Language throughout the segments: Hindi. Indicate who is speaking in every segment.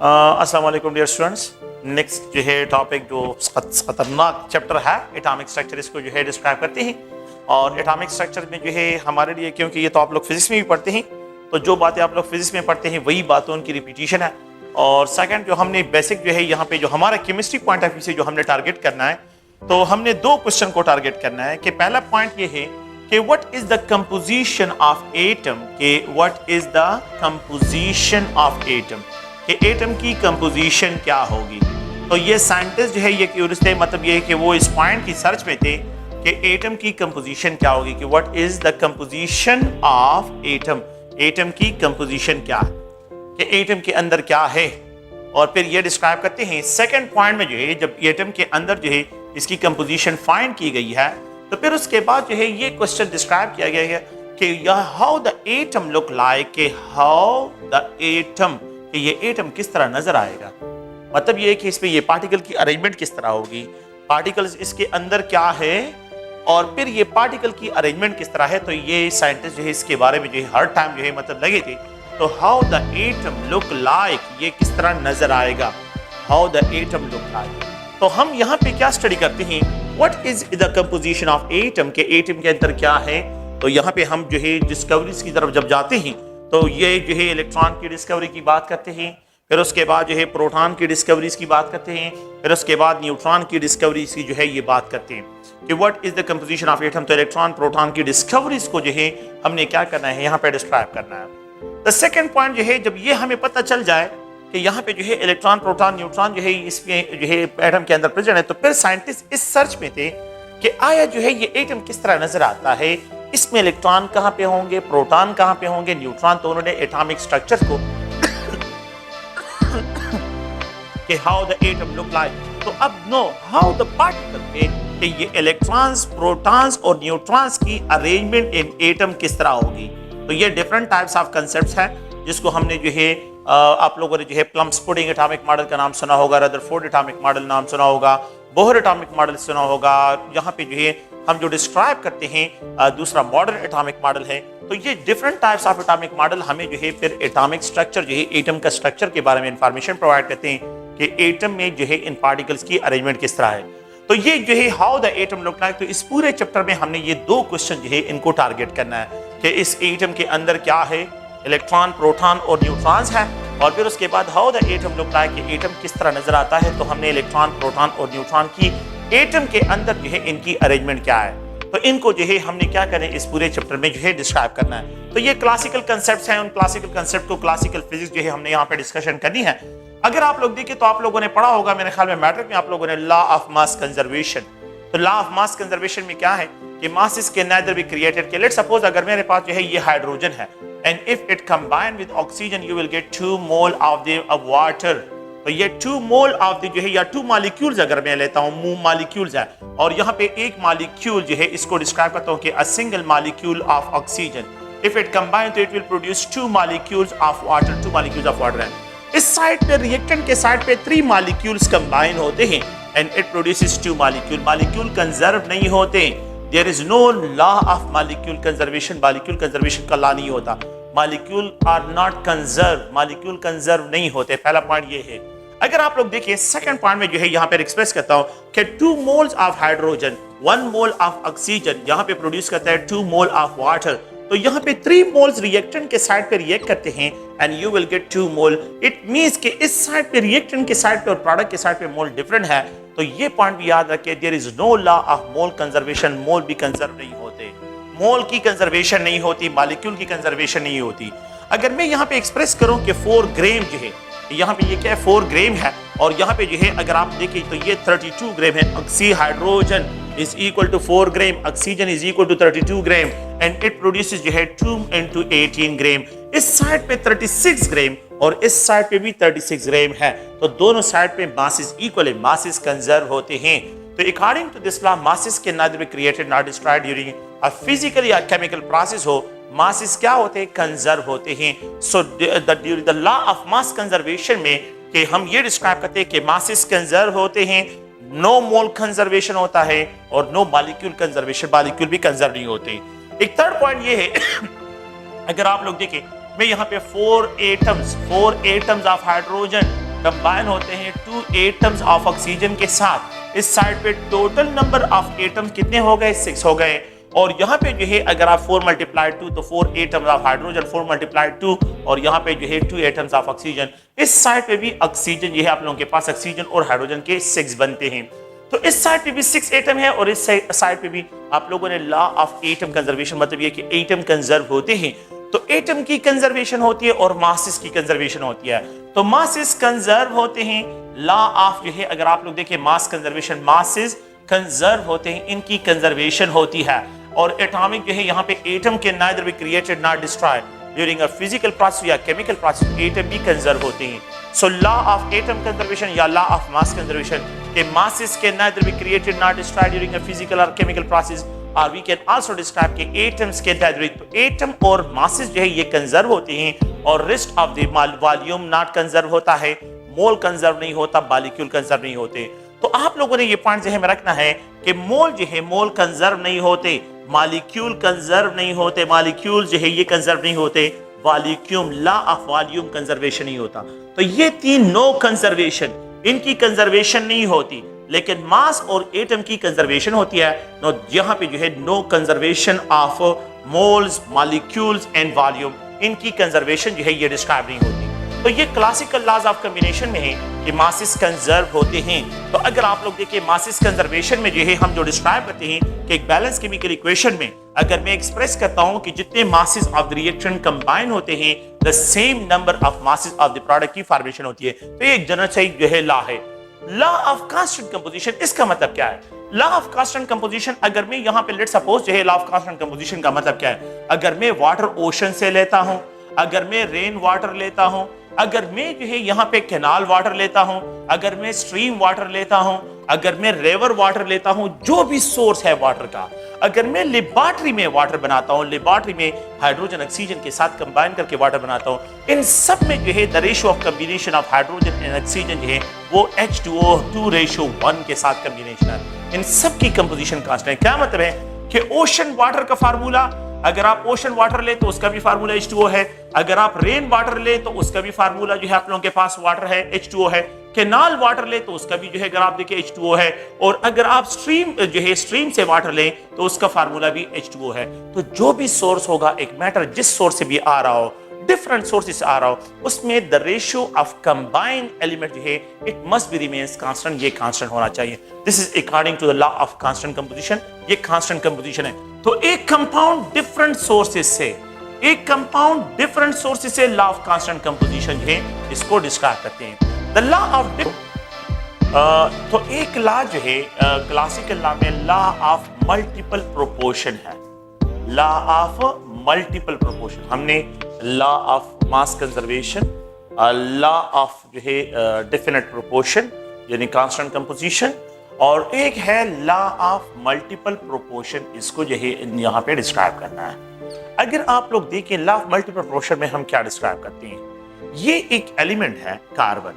Speaker 1: अस्सलाम वालेकुम डियर स्टूडेंट्स। नेक्स्ट जो है टॉपिक जो खतरनाक चैप्टर है एटॉमिक स्ट्रक्चर, इसको जो है डिस्क्राइब करते हैं। और एटॉमिक स्ट्रक्चर में जो है हमारे लिए, क्योंकि ये तो आप लोग फिजिक्स में भी पढ़ते हैं, तो जो बातें आप लोग फिजिक्स में पढ़ते हैं वही बातों की रिपीटिशन है। और सेकंड जो हमने बेसिक जो है यहाँ पे जो हमारा केमिस्ट्री पॉइंट ऑफ व्यू से जो हमने टारगेट करना है, तो हमने दो क्वेश्चन को टारगेट करना है। कि पहला पॉइंट ये है कि what is the composition of atom, के what is the composition of atom, कि एटम की कंपोजिशन क्या होगी। तो ये साइंटिस्ट जो है ये क्यूरियस थे, मतलब ये कि वो इस पॉइंट की सर्च में थे कि एटम की कंपोजिशन क्या होगी, कि what is the composition of atom, atom की कंपोजिशन क्या है, कि एटम के अंदर क्या है। और फिर ये डिस्क्राइब करते हैं सेकंड पॉइंट में जो है जब एटम के अंदर जो है इसकी कंपोजिशन फाइंड की गई है, तो फिर उसके बाद जो है ये क्वेश्चन डिस्क्राइब किया गया है कि how the atom look like, how the atom, कि ये एटम किस तरह नजर आएगा। मतलब ये कि इसमें ये पार्टिकल की अरेंजमेंट किस तरह होगी, पार्टिकल्स इसके अंदर क्या है, और फिर ये पार्टिकल की अरेंजमेंट किस तरह है। तो ये साइंटिस्ट जो है इसके बारे में जो है हर टाइम जो है मतलब लगे थे। तो how the atom look like, ये किस तरह नजर आएगा, how the atom look like. तो हम यहाँ पे क्या स्टडी करते हैं, what is the composition of atom, के एटम के अंदर क्या है। तो यहाँ पे हम जो है डिस्कवरीज की तरफ जब जाते हैं, तो ये जो है इलेक्ट्रॉन की डिस्कवरी की बात करते हैं, फिर उसके बाद जो है प्रोटॉन की डिस्कवरीज की बात करते हैं, फिर उसके बाद न्यूट्रॉन की डिस्कवरीज की जो है ये बात करते हैं कि what is the composition of atom. तो इलेक्ट्रॉन प्रोटॉन की डिस्कवरीज को जो है हमने क्या करना है, यहाँ पे डिस्क्राइब करना है। द सेकंड पॉइंट जो है जब ये हमें पता चल जाए कि यहाँ पे जो है इलेक्ट्रॉन प्रोटॉन न्यूट्रॉन जो है इसमें जो है एटम के अंदर प्रेजेंट है, तो फिर साइंटिस्ट इस सर्च में थे कि आया जो है ये एटम किस तरह नजर आता है, इसमें इलेक्ट्रॉन कहाँ पे होंगे, प्रोटॉन कहाँ पे होंगे, न्यूट्रॉन। तो उन्होंने एटॉमिक स्ट्रक्चर को कि how the atom look like. तो अब नो हाउ द पार्टिकल में कि ये इलेक्ट्रॉन्स, प्रोटॉन्स और न्यूट्रॉन्स की अरेंजमेंट इन एटम किस तरह होगी। तो ये डिफरेंट टाइप्स ऑफ कंसेप्ट्स हैं जिसको हमने जो है आप लोगों ने जो है प्लम्स पुडिंग एटॉमिक मॉडल का नाम सुना होगा, रदरफोर्ड एटॉमिक मॉडल नाम सुना होगा, बोहर एटॉमिक मॉडल सुना होगा। यहाँ पे जो है हम जो डिस्क्राइब करते हैं दूसरा मॉडर्न एटॉमिक मॉडल है। तो ये different types of atomic model हमें जो है फिर एटॉमिक स्ट्रक्चर जो है एटम का स्ट्रक्चर के बारे में इंफॉर्मेशन प्रोवाइड करते हैं कि एटम में जो है इन पार्टिकल्स की अरेंजमेंट किस तरह है। तो ये जो है how the atom look like. तो इस पूरे चैप्टर में हमने ये दो क्वेश्चन जो है इनको टारगेट करना है कि इस एटम के अंदर क्या है, इलेक्ट्रॉन, प्रोटॉन और न्यूट्रॉन्स है। और फिर उसके बाद how the atom look like, atom किस तरह नजर आता है। तो हमने इलेक्ट्रॉन, प्रोटॉन और न्यूट्रॉन की एटम के अंदर जो है इनकी अरेंजमेंट क्या है, तो इनको जो है हमने क्या करें इस पूरे चैप्टर में जो है डिस्क्राइब करना है। तो ये क्लासिकल कंसेप्ट्स हैं, उन क्लासिकल कंसेप्ट को क्लासिकल फिजिक्स जो है हमने यहाँ पे डिस्कशन करनी है। अगर आप लोग देखें तो आप लोगों ने पढ़ा होगा मेरे ख्याल में मैट्रिक में आप लोगों ने लॉ ऑफ मास कंजर्वेशन। तो लॉ ऑफ मास कंजर्वेशन में क्या है कि masses can nether be created. के लेट्स सपोज अगर मेरे पास जो है ये हाइड्रोजन है and if it combine with oxygen you will gate 2 mole of the water. तो ये 2 मोल ऑफ द जो है या 2 मॉलिक्यूल्स अगर मैं लेता हूं, मॉलिक्यूल्स है और यहाँ पे एक मॉलिक्यूल जो है इसको डिस्क्राइब करता हूं कि a single molecule of oxygen if it combine तो it will produce 2 molecules of water, 2 molecules of water है। इस साइड पे रिएक्टेंट के साइड पे 3 मॉलिक्यूल्स कंबाइन होते हैं and it produces 2 molecule. Molecule conserve नहीं होते, there is no law of molecule conservation. Molecule conservation का लॉ नहीं होता, molecule are not conserve, molecule conserve नहीं होते। पहला पॉइंट ये है। अगर आप लोग देखिए सेकंड पॉइंट में जो है यहाँ पे एक्सप्रेस करता हूं कि 2 moles of hydrogen, 1 mole of oxygen यहाँ पे प्रोड्यूस करता है 2 मोल ऑफ वाटर। तो यहाँ पे 3 मोल्स रिएक्टेंट के साइड पे रिएक्ट करते हैं and you will gate 2 mole. It means कि इस साइड पे रिएक्टेंट के साइड पे और प्रोडक्ट के साइड पे मोल डिफरेंट है। तो ये पॉइंट भी याद रखिए, there is no law of mole conservation. Mole भी कंजर्व नहीं होते, मोल की कंजर्वेशन नहीं होती, मॉलिक्यूल की कंजर्वेशन नहीं होती। अगर मैं यहाँ पे एक्सप्रेस करूं कि 4 ग्राम जो है, यहाँ पे ये क्या है 4 ग्राम है और यहाँ पे जो है अगर आप देखें तो ये 32 ग्राम है। Oxy hydrogen is equal to 4 gram, oxygen is equal to 32 gram and it produces जो है 2 into 18 ग्राम। इस साइड पे 36 ग्राम और इस साइड पे भी 36 ग्राम है। तो दोनों साइड पे मासेस इक्वल है, मासेस कंजर्व होते हैं। तो according to this law masses can not be created not destroyed during a physical या केमिकल प्रोसेस हो, मासेस क्या होते हैं, कंजर्व होते हैं। So during the law of mass conservation में कि हम ये डिस्क्राइब करते हैं कि मासेस कंजर्व होते हैं, नो मोल कंजर्वेशन होता है और नो मॉलिक्यूल कंजर्वेशन, मॉलिक्यूल भी कंजर्व नहीं होते। एक थर्ड पॉइंट ये है अगर आप लोग देखें मैं यहाँ पे 4 एटम्स ऑफ हाइड्रोजन कंबाइन होते हैं 2 एटम्स ऑफ ऑक्सीजन के साथ, इस साइड पे टोटल नंबर ऑफ एटम्स कितने हो गए? 6 हो गए। और यहाँ पे जो है अगर आप 4 × 2 तो 4 एटम्स ऑफ हाइड्रोजन, 4 × 2 और यहाँ पे जो है 2 एटम्स ऑफ ऑक्सीजन। इस साइड पे भी ऑक्सीजन, ये है आप लोगों के पास ऑक्सीजन और हाइड्रोजन के 6 बनते हैं। तो इस साइड पे भी 6 एटम है और इस साइड पे भी आप लोगों ने लॉ ऑफ एटम कंजर्वेशन, मतलब ये कि एटम कंजर्व होते हैं। तो एटम की कंजर्वेशन होती है और मासेस की कंजर्वेशन होती है। तो मासेस कंजर्व होते हैं, लॉ ऑफ जो है अगर आप लोग देखें मास कंजर्वेशन, मासेस कंजर्व होते हैं, इनकी कंजर्वेशन होती है। और एटॉमिक जो है यहाँ पे एटम के neither be created not destroyed during a physical process या केमिकल प्रोसेस, एटम भी कंजर्व होते हैं। So law of atom conservation या लॉ ऑफ मास कंजर्वेशन के मासेस के neither be created not destroyed during a physical और केमिकल प्रोसेस, और वी कैन आल्सो डिस्क्राइब के एटम्स के नाइदर, तो एटम और मासेस जो है ये कंजर्व होते हैं और rest of the volume not conserve होता है, मोल कंजर्व नहीं होता, मॉलिक्यूल कंजर्व नहीं होते। तो आप लोगों ने ये पॉइंट जहन में रखना है कि मोल जो है मोल कंजर्व नहीं होते, मॉलिक्यूल कंजर्व नहीं होते, मॉलिक्यूल जो है ये कंजर्व नहीं होते, volume, law of volume conservation नहीं होता। तो ये 3 नो कंजर्वेशन, इनकी कंजर्वेशन नहीं होती, लेकिन मास और एटम की कंजर्वेशन होती है। नो यहाँ पे जो है no conservation of moles, molecules and volume, इनकी कंजर्वेशन जो है ये डिस्क्राइब नहीं होती। तो ये क्लासिकल लॉज ऑफ कॉम्बिनेशन में है कि मासेस कंजर्व होते हैं। तो अगर आप लोग देखिए मासेस कंजर्वेशन में जो है हम जो डिस्क्राइब करते हैं कि एक बैलेंस केमिकल इक्वेशन में अगर मैं एक्सप्रेस करता हूं कि जितने masses of the reaction combine होते हैं the same number of masses of the product की फॉर्मेशन होती है। तो ये एक जनरल जो है लॉ है, लॉ ऑफ कांस्टेंट कंपोजिशन। इसका मतलब क्या है? लॉ ऑफ कांस्टेंट कंपोजिशन, अगर मैं यहाँ पे लेट सपोज जो है लॉ ऑफ कांस्टेंट कंपोजिशन का मतलब क्या है? अगर मैं वाटर ओशन से लेता हूं, अगर मैं रेन वाटर लेता हूं, अगर मैं जो है यहाँ पे कैनाल वाटर लेता हूं, अगर मैं स्ट्रीम वाटर लेता हूं, अगर मैं रिवर वाटर लेता हूं, जो भी सोर्स है वाटर का, अगर मैं लेबोरेटरी में वाटर बनाता हूं, लेबोरेटरी में हाइड्रोजन ऑक्सीजन के साथ कंबाइन करके वाटर बनाता हूं, इन सब में जो है the ratio of combination of hydrogen and oxygen जो है वो H2O 2:1 के साथ कॉम्बिनेशन है। इन सब की कंपोजिशन कांस्टेंट है। क्या मतलब है कि ओशन वाटर का फार्मूला, अगर आप ओशन वाटर ले तो उसका भी फार्मूला H2O है, अगर आप रेन वाटर ले तो उसका भी फार्मूला जो है आप लोगों के पास वाटर है H2O है, कैनाल वाटर ले तो उसका भी जो है अगर आप देखिए H2O है, और अगर आप स्ट्रीम जो है स्ट्रीम से वाटर ले तो उसका फार्मूला भी H2O है। तो जो भी सोर्स होगा, एक मैटर जिस सोर्स से भी आ रहा हो, डिफरेंट सोर्सेस से आ रहा हो, उसमें the ratio of combined element जो है it must be remains constant, ये कांस्टेंट होना चाहिए। This is according to the law of constant composition, ये कांस्टेंट कंपोजिशन है। तो एक कंपाउंड डिफरेंट सोर्सेस से, एक कंपाउंड डिफरेंट सोर्सेस से लॉ ऑफ कांस्टेंट कंपोजिशन जो है इसको डिस्क्राइब करते हैं। द लॉ ऑफ तो एक लॉ जो है क्लासिकल लॉ में लॉ ऑफ मल्टीपल प्रोपोर्शन है, लॉ ऑफ मल्टीपल प्रोपोर्शन। हमने law of mass conservation, law of जो है डेफिनेट प्रोपोर्शन यानी कांस्टेंट कंपोजिशन, और एक है लॉ ऑफ मल्टीपल प्रोपोर्शन, इसको जो है यहाँ पे डिस्क्राइब करना है। अगर आप लोग देखें लॉ ऑफ मल्टीपल प्रोपोर्शन में हम क्या डिस्क्राइब करते हैं, ये एक एलिमेंट है carbon,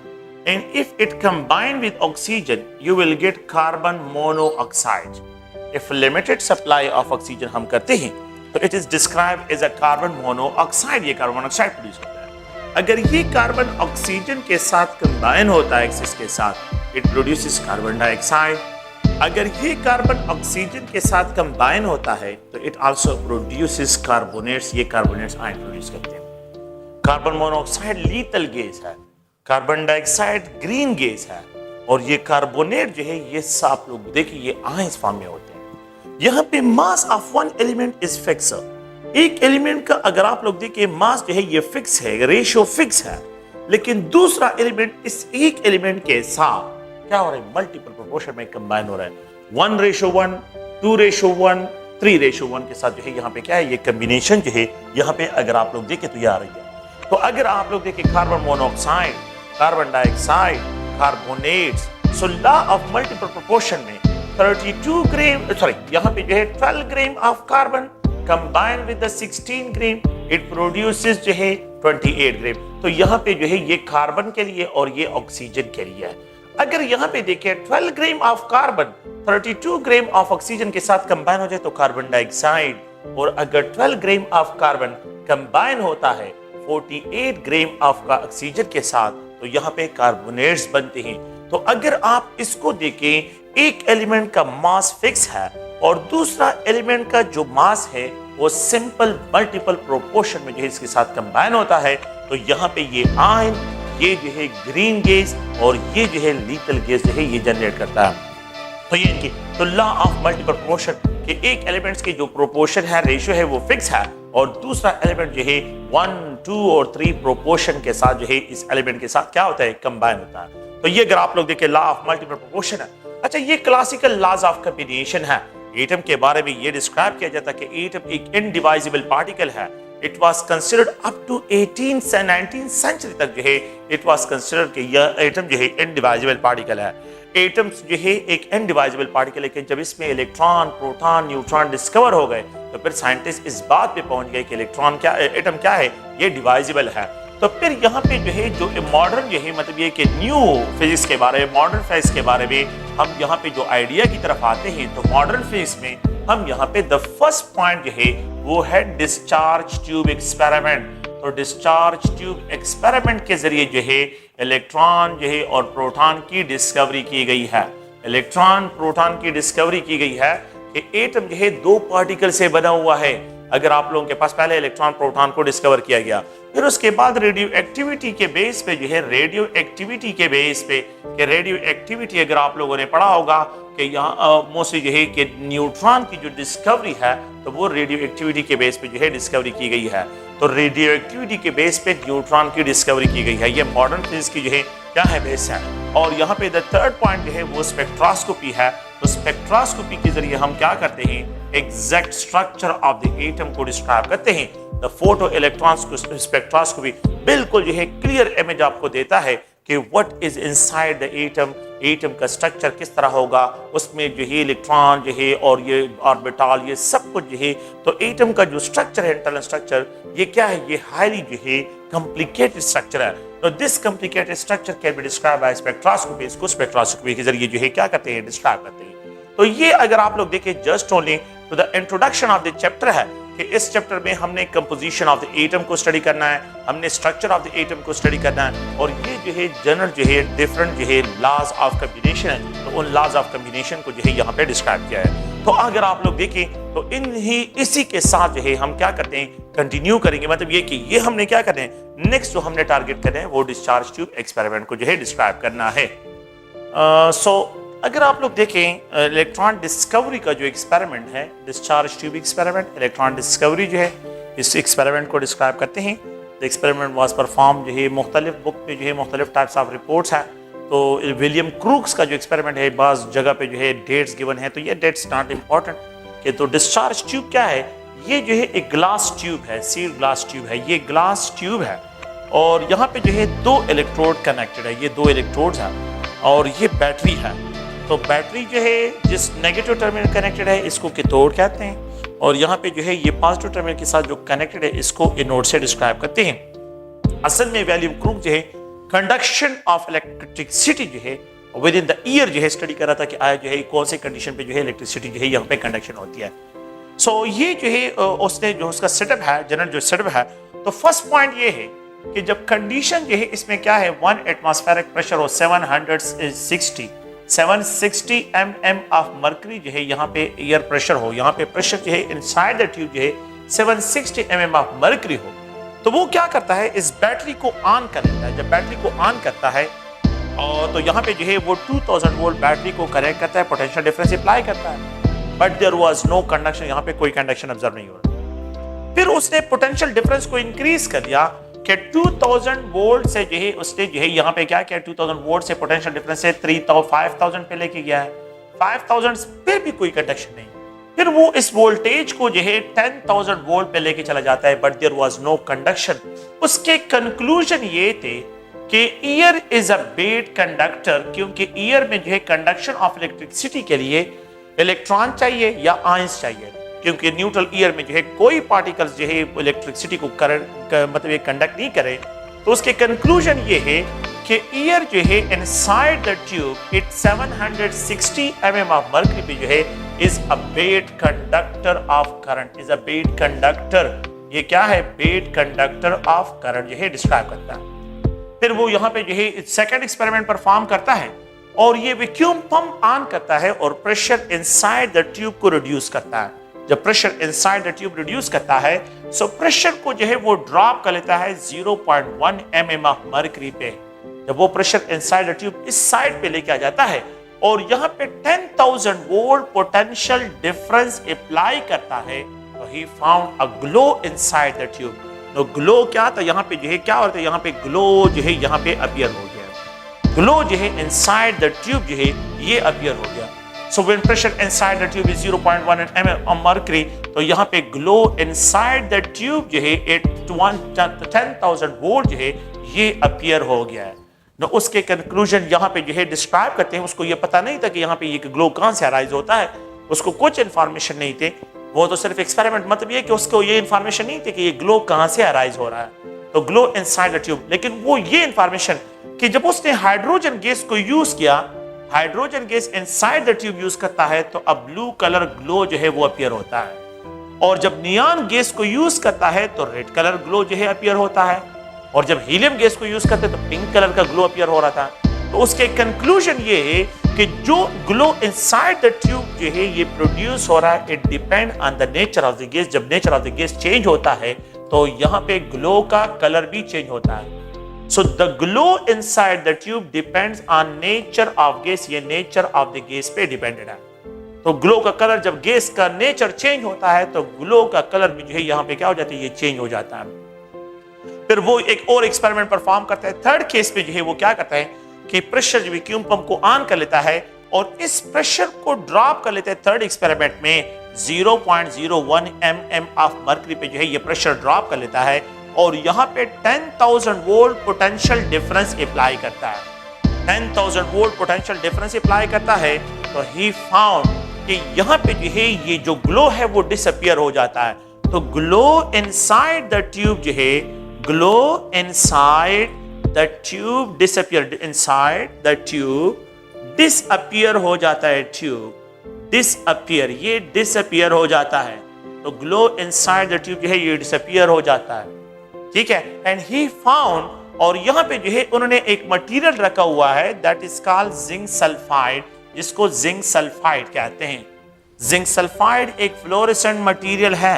Speaker 1: and if it combine with oxygen you will get carbon monoxide. If limited supply of oxygen हम करते हैं तो it is described as a carbon monoxide, ये कार्बन मोनोऑक्साइड प्रोड्यूस होता है। अगर ये कार्बन ऑक्सीजन के साथ कंबाइन होता है इसके साथ, इट प्रोड्यूसेस कार्बन डाइऑक्साइड। अगर ये कार्बन ऑक्सीजन के साथ कंबाइन होता है तो इट आल्सो प्रोड्यूसेस कार्बोनेट्स, ये कार्बोनेट्स आयन प्रोड्यूस करते हैं। कार्बन मोनोऑक्साइड लीथल गैस है, कार्बन डाइऑक्साइड ग्रीन गैस है, और ये कार्बोनेट जो है ये आप लोग देखिए ये आयंस फॉर्म में होते हैं। यहाँ पे mass of one element is fix, एक एलिमेंट का अगर आप लोग देखिए मास जो है ये फिक्स है, रेशियो फिक्स है, लेकिन दूसरा एलिमेंट इस एक एलिमेंट के साथ क्या हो रहा है, मल्टीपल प्रोपोर्शन में कंबाइन हो रहा है। 1:1, 2:1, 3:1 के साथ जो है यहाँ पे क्या है, ये कॉम्बिनेशन जो है यहाँ पे अगर आप लोग देखें तो ये आ रही है। तो अगर आप लोग देखें carbon monoxide, carbon dioxide, carbonates, so law of multiple proportion में 32 ग्राम, सॉरी यहाँ पे जो है 12 gram of carbon combine with the 16 gram, it produces जो है 28 ग्राम। तो यहाँ पे जो है ये कार्बन के लिए और ये ऑक्सीजन के लिए है। अगर यहाँ पे देखें 12 gram of carbon 32 gram of oxygen के साथ कंबाइन हो जाए तो कार्बन डाइऑक्साइड, और अगर 12 ग्राम ऑफ कार्बन कंबाइन होता है 48 ग्राम ऑफ ऑक्सीजन के साथ तो तो यहाँ पे कार्बोनेट्स बनते हैं। तो अगर आप इसको देखें, एक एलिमेंट का मास फिक्स है और दूसरा एलिमेंट का जो मास है वो सिंपल मल्टीपल प्रोपोर्शन में जो है इसके साथ कंबाइन होता है। तो यहाँ पे ये आयन, ये जो है ग्रीन गैस और ये जो है लीथल गैस जो है ये जनरेट करता है। तो ये इनकी तो लॉ ऑफ मल्टीपल प्रोपोर्शन के एक एलिमेंट्स की जो प्रोपोर्शन है, रेशियो है वो फिक्स है और दूसरा एलिमेंट जो है 1, 2 और 3 प्रोपोर्शन के साथ जो है इस एलिमेंट के साथ क्या होता है, कंबाइन होता है। तो ये अगर आप लोग देखें लॉ ऑफ मल्टीपल प्रोपोर्शन है। अच्छा, ये क्लासिकल लॉज ऑफ कॉम्बिनेशन है। एटम के बारे में ये डिस्क्राइब किया जाता है कि एटम एक इनडिवाइजिबल पार्टिकल है। It was considered up to 18 से 19 सेंचुरी तक जो है इट वाज कंसिडर्ड कि यह एटम जो है इनडिवाइजिबल पार्टिकल है। एटम्स जो है एक इनडिवाइजिबल पार्टिकल है कि जब इसमें इलेक्ट्रॉन, प्रोटॉन, न्यूट्रॉन डिस्कवर हो गए तो फिर साइंटिस्ट इस बात पे पहुंच गए कि इलेक्ट्रॉन क्या, एटम क्या है, ये डिवाइजिबल है। तो फिर यहाँ पे जो है जो मॉडर्न जो है मतलब ये कि न्यू फिजिक्स के बारे में, मॉडर्न फिजिक्स के बारे में हम यहाँ पे जो आइडिया की तरफ आते हैं तो मॉडर्न फिजिक्स में हम यहाँ पे द फर्स्ट पॉइंट जो है वो है डिस्चार्ज ट्यूब एक्सपेरिमेंट। तो डिस्चार्ज ट्यूब एक्सपेरिमेंट के जरिए जो है इलेक्ट्रॉन जो है और प्रोटॉन की डिस्कवरी की गई है। इलेक्ट्रॉन प्रोटॉन की डिस्कवरी की गई है कि एटम जो है 2 पार्टिकल से बना हुआ है। अगर आप लोगों के पास पहले इलेक्ट्रॉन प्रोटॉन को डिस्कवर किया गया, फिर उसके बाद रेडियो एक्टिविटी के बेस पे जो है रेडियो एक्टिविटी के बेस पे कि रेडियो एक्टिविटी अगर आप लोगों ने पढ़ा होगा कि यहाँ मोस्टली जो है कि न्यूट्रॉन की जो डिस्कवरी है तो वो रेडियो एक्टिविटी के बेस पे जो है डिस्कवरी की गई है। तो रेडियो एक्टिविटी के बेस पे न्यूट्रॉन की डिस्कवरी की गई है। ये मॉडर्न फिजिक्स की जो है क्या है, बेस है। और यहाँ पे द थर्ड पॉइंट जो है वो स्पेक्ट्रोस्कोपी है। तो स्पेक्ट्रोस्कोपी के जरिए हम क्या करते हैं, exact structure of the atom को डिस्क्राइब करते हैं। द फोटो इलेक्ट्रॉन स्पेक्ट्रोस्कोपी बिल्कुल जो है क्लियर इमेज आपको देता है कि what is inside the atom, atom का स्ट्रक्चर किस तरह होगा, उसमें जो है इलेक्ट्रॉन जो है और ये ऑर्बिटल ये सब कुछ जो है। तो एटम का जो स्ट्रक्चर है, इंटरनल स्ट्रक्चर, ये क्या है, ये हाईली जो है कॉम्प्लिकेटेड स्ट्रक्चर है। तो this complicated structure can be describe by spectroscopy. इसको स्पेक्ट्रोस्कोपी के जरिए जो है क्या करते हैं, डिस्क्राइब करते हैं। तो ये अगर आप लोग देखें जस्ट ओनली तो the introduction of the chapter है कि इस चैप्टर में हमने कंपोजिशन ऑफ द एटम को स्टडी करना है, हमने स्ट्रक्चर ऑफ द एटम को स्टडी करना है और ये जो है जनरल जो है डिफरेंट जो है लॉज ऑफ कॉम्बिनेशन है। तो उन लॉज ऑफ कॉम्बिनेशन को जो है यहाँ पे डिस्क्राइब किया है। तो अगर आप लोग देखें तो इसी के साथ जो है हम क्या करते हैं, कंटिन्यू करेंगे। मतलब ये कि ये हमने क्या करना है, नेक्स्ट जो हमने टारगेट करना है वो डिस्चार्ज ट्यूब एक्सपेरिमेंट को जो है डिस्क्राइब करना है। अगर आप लोग देखें इलेक्ट्रॉन डिस्कवरी का जो एक्सपेरिमेंट है, discharge tube experiment, electron discovery जो है इस एक्सपेरिमेंट को डिस्क्राइब करते हैं। द एक्सपेरिमेंट वाज परफॉर्म जो है मुख्तलिफ बुक पे जो है मुख्तलिफ टाइप्स ऑफ रिपोर्ट्स है। तो विलियम क्रूक्स का जो एक्सपेरिमेंट है बाज़ जगह पे जो है डेट्स गिवन है, तो ये डेट्स नॉट इम्पॉर्टेंट। कि तो डिस्चार्ज ट्यूब क्या है, ये जो है एक ग्लास ट्यूब है, सील्ड ग्लास ट्यूब है। ये ग्लास ट्यूब है और यहाँ पे जो है 2 इलेक्ट्रोड कनेक्टेड है। ये 2 इलेक्ट्रोड्स हैं और ये बैटरी है। तो बैटरी जो है जिस नेगेटिव टर्मिनल कनेक्टेड है इसको कैथोड कहते हैं और यहाँ पे जो है ये पॉजिटिव टर्मिनल के साथ जो कनेक्टेड है इसको एनोड से डिस्क्राइब करते हैं। असल में विलियम क्रूक जो है कंडक्शन ऑफ इलेक्ट्रिसिटी जो है विद इन द ईयर जो है स्टडी कर रहा था कि आया जो है कौन से कंडीशन पे जो है इलेक्ट्रिसिटी जो है यहाँ पे कंडक्शन होती है। सो ये जो है उसने जो उसका सेटअप है, जनरल जो सेटअप है, तो फर्स्ट पॉइंट ये है कि जब कंडीशन जो है इसमें क्या है, 1 एटमॉस्फेरिक प्रेशर हो 760 mm ऑफ मर्करी जो है यहाँ पे एयर प्रेशर हो, यहाँ पे प्रेशर जो है इनसाइड द ट्यूब जो है 760 mm ऑफ मर्करी हो, तो वो क्या करता है, इस बैटरी को ऑन कर लेता है। जब बैटरी को ऑन करता है और तो यहाँ पे जो है वो 2000 वोल्ट बैटरी को कनेक्ट करता है, पोटेंशियल डिफरेंस अप्लाई करता है, but there was no conduction, यहाँ पे कोई कंडक्शन ऑब्जर्व नहीं हो रहा। फिर उसने पोटेंशियल डिफरेंस को इंक्रीज कर दिया कि 2000 वोल्ट से जो है उसने जो है यहाँ पे क्या किया, 2000 वोल्ट से पोटेंशियल डिफरेंस से 5000 पे लेके गया है। 5000 फिर भी कोई कंडक्शन नहीं, फिर वो इस वोल्टेज को जो है 10,000 वोल्ट पे लेके चला जाता है, but there was no conduction. उसके कंक्लूजन ये थे कि air is a bad conductor, क्योंकि ईयर में जो है कंडक्शन ऑफ इलेक्ट्रिसिटी के लिए इलेक्ट्रॉन चाहिए या आयंस चाहिए, क्योंकि न्यूट्रल ईयर में जो है कोई पार्टिकल्स जो है इलेक्ट्रिसिटी को मतलब ये कंडक्ट नहीं करे। तो उसके कंक्लूजन ये है कि ईयर जो है inside the tube it 760 mm of mercury पे जो है is a bad conductor of current, is a bad conductor. ये क्या है, बेड कंडक्टर ऑफ करंट जो है डिस्क्राइब करता है। फिर वो यहाँ पे जो है सेकंड एक्सपेरिमेंट परफॉर्म करता है और ये वैक्यूम पंप ऑन करता है और प्रेशर इनसाइड द ट्यूब को रिड्यूस करता है। जब pressure inside the tube reduce करता है सो प्रेशर को जो है वो ड्रॉप कर लेता है 0.1 mm ऑफ मर्करी पे। जब वो प्रेशर इनसाइड द ट्यूब इस साइड पे लेके आ जाता है और यहाँ पे 10,000 वोल्ट पोटेंशियल डिफरेंस अप्लाई करता है तो he found a glow inside the tube. तो ग्लो क्या था, यहाँ पे जो है क्या होता है, यहाँ पे ग्लो जो है यहाँ पे अपीयर हो गया। ग्लो जो है इनसाइड द ट्यूब जो है ये अपीयर हो गया। So when pressure inside the tube is 0.1 mm of mercury, तो यहाँ पे glow inside the tube जो है 10,000 वोल्ट जो है ये अपीयर हो गया है। तो उसके कंक्लूजन यहाँ पे जो है डिस्क्राइब करते हैं। उसको ये पता नहीं था कि यहाँ पे ये ग्लो कहाँ से अराइज होता है, उसको कुछ इन्फॉर्मेशन नहीं थे। वो तो सिर्फ एक्सपेरिमेंट, मतलब ये कि उसको ये इन्फॉर्मेशन नहीं थी कि ये ग्लो कहाँ से अराइज हो रहा है। तो ग्लो इनसाइड द ट्यूब, लेकिन वो ये इन्फॉर्मेशन कि जब उसने हाइड्रोजन गैस को यूज किया, hydrogen gas inside the tube use करता है तो अब ब्लू कलर ग्लो जो है वो अपीयर होता है। और जब नियॉन गैस को यूज करता है तो रेड कलर ग्लो जो है अपीयर होता है। और जब हीलियम गैस को यूज करते हैं तो पिंक कलर का ग्लो अपीयर हो रहा था। तो उसके कंक्लूजन ये है कि जो ग्लो इनसाइड द ट्यूब जो है ये प्रोड्यूस हो रहा है, it depend on the nature of the gas. जब nature of the gas change होता है तो यहाँ पे ग्लो का कलर भी चेंज होता है। So the glow inside the tube depends on nature of gas, ये nature of the gas पे dependent है। तो ग्लो का कलर, जब गैस का नेचर चेंज होता है तो ग्लो का कलर भी जो है यहाँ पे क्या हो जाता है, ये चेंज हो जाता है। फिर वो एक और एक्सपेरिमेंट परफॉर्म करता है। थर्ड केस पे जो है वो क्या करता है कि प्रेशर वैक्यूम पंप को ऑन कर लेता है और इस प्रेशर को ड्रॉप कर लेते हैं। थर्ड एक्सपेरिमेंट में 0.01 mm ऑफ मर्करी पे जो है ये प्रेशर ड्रॉप कर लेता है और यहाँ पे 10,000 वोल्ट पोटेंशियल डिफरेंस अप्लाई करता है। 10,000 वोल्ट पोटेंशियल डिफरेंस अप्लाई करता है तो ही फाउंड कि यहाँ पे जो है ये जो ग्लो है वो डिसअपियर हो जाता है। तो ग्लो इनसाइड द ट्यूब जो है, glow inside the tube disappear, inside the tube disappear हो जाता है। ट्यूब डिसअपियर, ये डिसअपियर हो जाता है। तो ग्लो इनसाइड द ट्यूब जो है ये डिसअपियर हो जाता है, ठीक है। एंड ही फाउंड, और यहाँ पे जो है उन्होंने एक मटेरियल रखा हुआ है that is called zinc sulphide, जिसको जिंक सल्फाइड कहते हैं। जिंक सल्फाइड एक फ्लोरेसेंट मटेरियल है।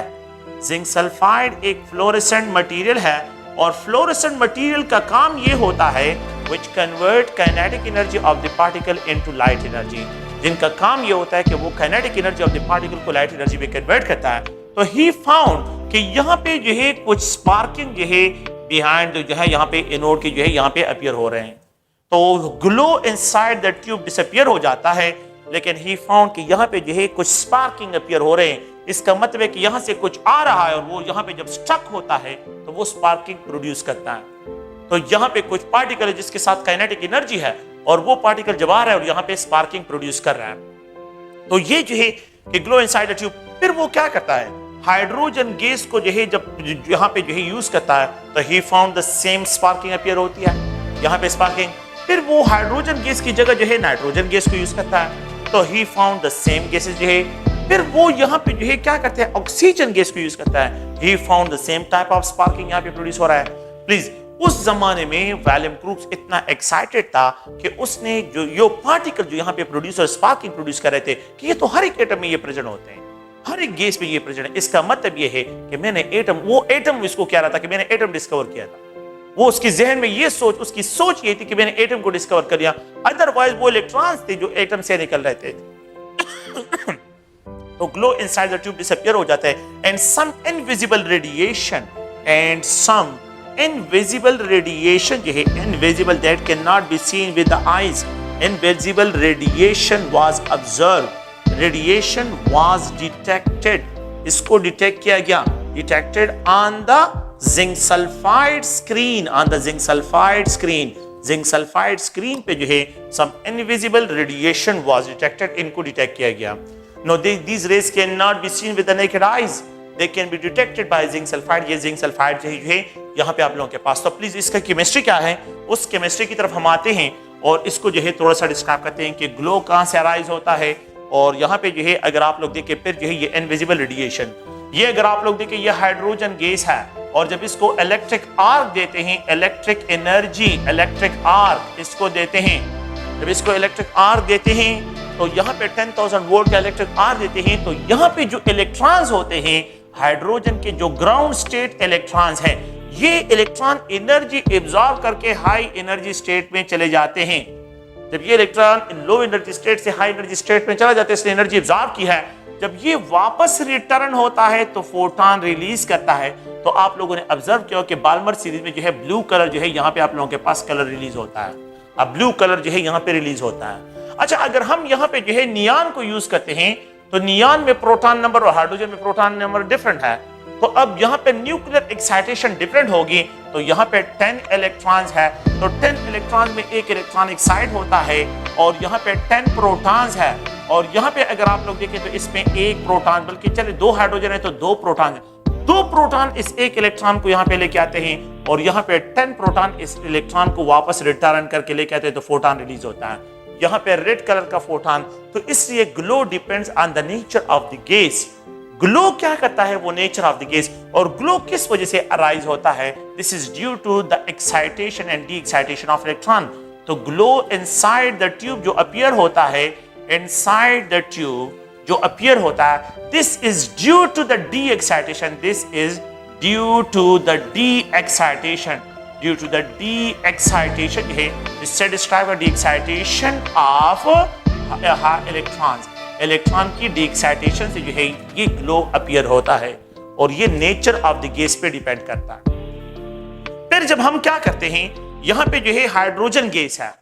Speaker 1: जिंक सल्फाइड एक फ्लोरेसेंट मटेरियल है और फ्लोरेसेंट मटेरियल का काम ये होता है which convert kinetic energy of the particle into light energy, जिनका काम ये होता है कि वो kinetic energy of the particle को लाइट एनर्जी में कन्वर्ट करता है। तो ही फाउंड कि यहाँ पे जो है कुछ स्पार्किंग जो है बिहाइंड जो है यहाँ पे एनोड के जो है यहाँ पे अपीयर हो रहे हैं। तो glow inside the tube disappear हो जाता है, लेकिन ही फाउंड कि यहाँ पे जो है कुछ स्पार्किंग अपीयर हो रहे हैं। इसका मतलब है कि यहाँ से कुछ आ रहा है और वो यहाँ पे जब स्टक होता है तो वो स्पार्किंग प्रोड्यूस करता है। तो यहाँ पे कुछ पार्टिकल है जिसके साथ काइनेटिक एनर्जी है और वो पार्टिकल जब आ रहा है और यहाँ पे स्पार्किंग प्रोड्यूस कर रहा है। तो ये जो है कि ग्लो इनसाइड द ट्यूब, फिर वो क्या करता है, हाइड्रोजन गैस को जो है जब यहाँ पे जो है यूज करता है तो he found the same sparking appear होती है यहाँ पे स्पार्किंग। फिर वो हाइड्रोजन गैस की जगह जो है नाइट्रोजन गैस को यूज करता है तो he found the same gases जो है। फिर वो यहाँ पे जो है क्या करते हैं, ऑक्सीजन गैस को यूज करता है, he found the same type of sparking यहाँ पे प्रोड्यूस हो रहा है। प्लीज, उस जमाने में विलियम क्रूक्स इतना एक्साइटेड था कि उसने जो पार्टिकल जो यहाँ पे प्रोड्यूस और स्पार्किंग प्रोड्यूस कर रहे थे कि ये तो हर एक एटम में ये प्रेजेंट होते हैं, हर एक गैस में ये प्रेजेंट है। इसका मतलब ये है कि मैंने एटम, वो एटम इसको कह रहा था कि मैंने एटम डिस्कवर किया था। वो उसकी जहन में ये सोच, उसकी सोच ये थी कि मैंने एटम को डिस्कवर कर लिया, अदरवाइज वो इलेक्ट्रॉन्स थे जो एटम से निकल रहे थे। तो glow inside the tube disappear हो जाता है and some invisible radiation, and some invisible radiation जो है, invisible that can not be seen with the eyes, invisible radiation was observed, radiation was detected, इसको डिटेक्ट किया गया, detected on the zinc sulphide screen, on the zinc sulphide screen, zinc sulphide screen पे जो है some invisible radiation was detected, इनको डिटेक्ट किया गया। No these rays cannot be seen with the naked eyes, they can be detected by zinc sulfide, ये जिंक सल्फाइड जो है यहाँ पे आप लोगों के पास। तो प्लीज इसका केमिस्ट्री क्या है, उस केमिस्ट्री की तरफ हम आते हैं और इसको जो है थोड़ा सा डिस्क्राइब करते हैं कि ग्लो कहाँ से अराइज होता है। और यहाँ पे जो है अगर आप लोग देखें फिर जो है ये इनविजिबल रेडिएशन, ये अगर आप लोग देखें ये हाइड्रोजन गैस है और जब इसको इलेक्ट्रिक आर्क देते हैं, इलेक्ट्रिक एनर्जी, इलेक्ट्रिक आर्क इसको देते हैं, जब इसको इलेक्ट्रिक आर्क देते हैं तो यहाँ पे 10,000 वोल्ट का इलेक्ट्रिक आर्क देते हैं, तो यहाँ पे जो इलेक्ट्रॉन्स होते हैं हाइड्रोजन के, जो ग्राउंड स्टेट इलेक्ट्रॉन्स हैं, ये इलेक्ट्रॉन एनर्जी एब्जॉर्ब करके हाई एनर्जी स्टेट में चले जाते हैं। जब ये इलेक्ट्रॉन लो एनर्जी स्टेट से हाई एनर्जी स्टेट में चला जाता है, इसने एनर्जी एब्जॉर्ब की है, जब ये वापस रिटर्न होता है तो फोटोन रिलीज करता है। तो आप लोगों ने ऑब्जर्व किया कि बाल्मर सीरीज में जो है ब्लू कलर जो है यहाँ पे आप लोगों के पास कलर रिलीज होता है, अब ब्लू कलर जो है यहाँ पे रिलीज होता है। अच्छा, अगर हम यहाँ पे जो है नियान को यूज करते हैं तो नियान में प्रोटॉन नंबर और हाइड्रोजन में प्रोटॉन नंबर डिफरेंट है, तो अब यहाँ पे न्यूक्लियर एक्साइटेशन डिफरेंट होगी। तो यहाँ पे 10 इलेक्ट्रॉन्स है, तो 10 इलेक्ट्रॉन्स में एक इलेक्ट्रॉन एक्साइट होता है और यहाँ पे 10 प्रोटॉन्स है, और यहाँ पे अगर आप लोग देखें तो इसमें एक प्रोटॉन, बल्कि चले 2 हाइड्रोजन है तो 2 प्रोटॉन है, 2 प्रोटॉन इस एक इलेक्ट्रॉन को यहाँ पे लेके आते हैं और यहाँ पे 10 प्रोटॉन इस इलेक्ट्रॉन को वापस रिटर्न करके लेके आते हैं, तो फोटोन रिलीज होता है। यहाँ पे रेड कलर का फोटोन, तो इसलिए glow depends on the nature of the gas. Glow क्या करता है, वो नेचर ऑफ द गैस, और ग्लो किस वजह से अराइज होता है, this is due to the excitation and de excitation of electron. तो ग्लो इनसाइड द ट्यूब जो अपीयर होता है, इनसाइड द ट्यूब जो अपीयर होता है, this is due to the de excitation, this is due to the de excitation, due to the de excitation है, इससे describe the excitation of electrons. Electron की डी एक्साइटेशन से जो है ये ग्लो अपीयर होता है, और ये नेचर ऑफ द गैस पे डिपेंड करता है। फिर जब हम क्या करते हैं, यहाँ पे जो है हाइड्रोजन गैस है,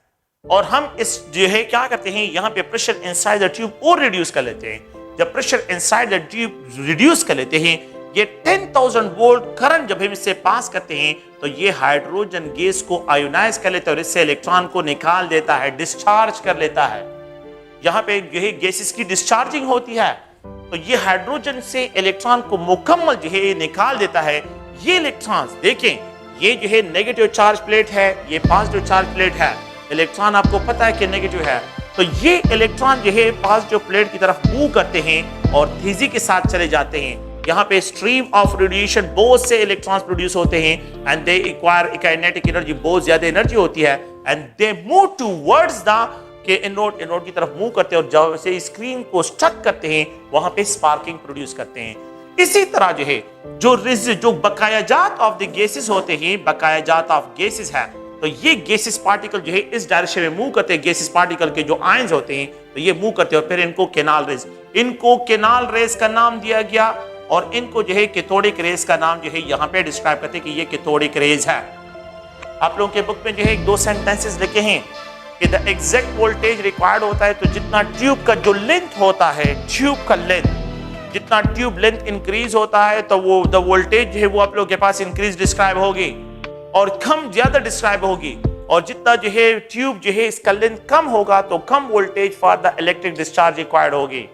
Speaker 1: और हम इस जो है क्या करते हैं, यहाँ पे प्रेशर इनसाइड द ट्यूब और रिड्यूस कर लेते हैं। जब pressure inside the tube reduce कर लेते हैं, ये 10,000 वोल्ट करंट जब हम इससे पास करते हैं तो ये हाइड्रोजन गैस को आयोनाइज कर लेता है और इससे इलेक्ट्रॉन को निकाल देता है, डिस्चार्ज कर लेता है। यहाँ पे यही गैसेस की डिस्चार्जिंग होती है, तो ये हाइड्रोजन से इलेक्ट्रॉन को मुकम्मल जो है निकाल देता है। ये इलेक्ट्रॉन्स देखें, ये जो है नेगेटिव चार्ज प्लेट है, ये पॉजिटिव चार्ज प्लेट है, इलेक्ट्रॉन आपको पता है कि नेगेटिव है, तो ये इलेक्ट्रॉन जो है पॉजिटिव प्लेट की तरफ मूव करते हैं और तेजी के साथ चले जाते हैं। यहाँ पे स्ट्रीम ऑफ रेडिएशन बहुत से इलेक्ट्रॉन्स प्रोड्यूस होते हैं and they acquire kinetic energy, बहुत ज्यादा एनर्जी होती है, and they move towards the के एनोड की तरफ मूव करते हैं, और जब से स्क्रीन को स्ट्रक करते हैं वहां पे स्पार्किंग प्रोड्यूस करते हैं। इसी तरह जो है जो बकायाजात ऑफ द गैसेस होते हैं, बकायाजात ऑफ गैसेस है, तो ये गैसेस पार्टिकल जो है इस डायरेक्शन में मूव करते हैं। गैसेस पार्टिकल के जो आयंस होते हैं तो ये मूव करते हैं, और फिर इनको केनाल रेज का नाम दिया गया, और इनको जो है कैथोडिक रेज का नाम जो है यहाँ पे डिस्क्राइब करते हैं कि ये कैथोडिक रेज है। आप लोगों के बुक में जो है 2 सेंटेंसेस लिखे हैं कि द एग्जैक्ट वोल्टेज रिक्वायर्ड होता है, तो जितना ट्यूब का जो लेंथ होता है, ट्यूब का लेंथ, जितना ट्यूब लेंथ इंक्रीज होता है तो वो द वोल्टेज जो है वो आप लोगों के पास इंक्रीज डिस्क्राइब होगी, और कम ज्यादा डिस्क्राइब होगी, और जितना जो है ट्यूब जो है इसका लेंथ कम होगा तो कम voltage for the electric discharge required होगी।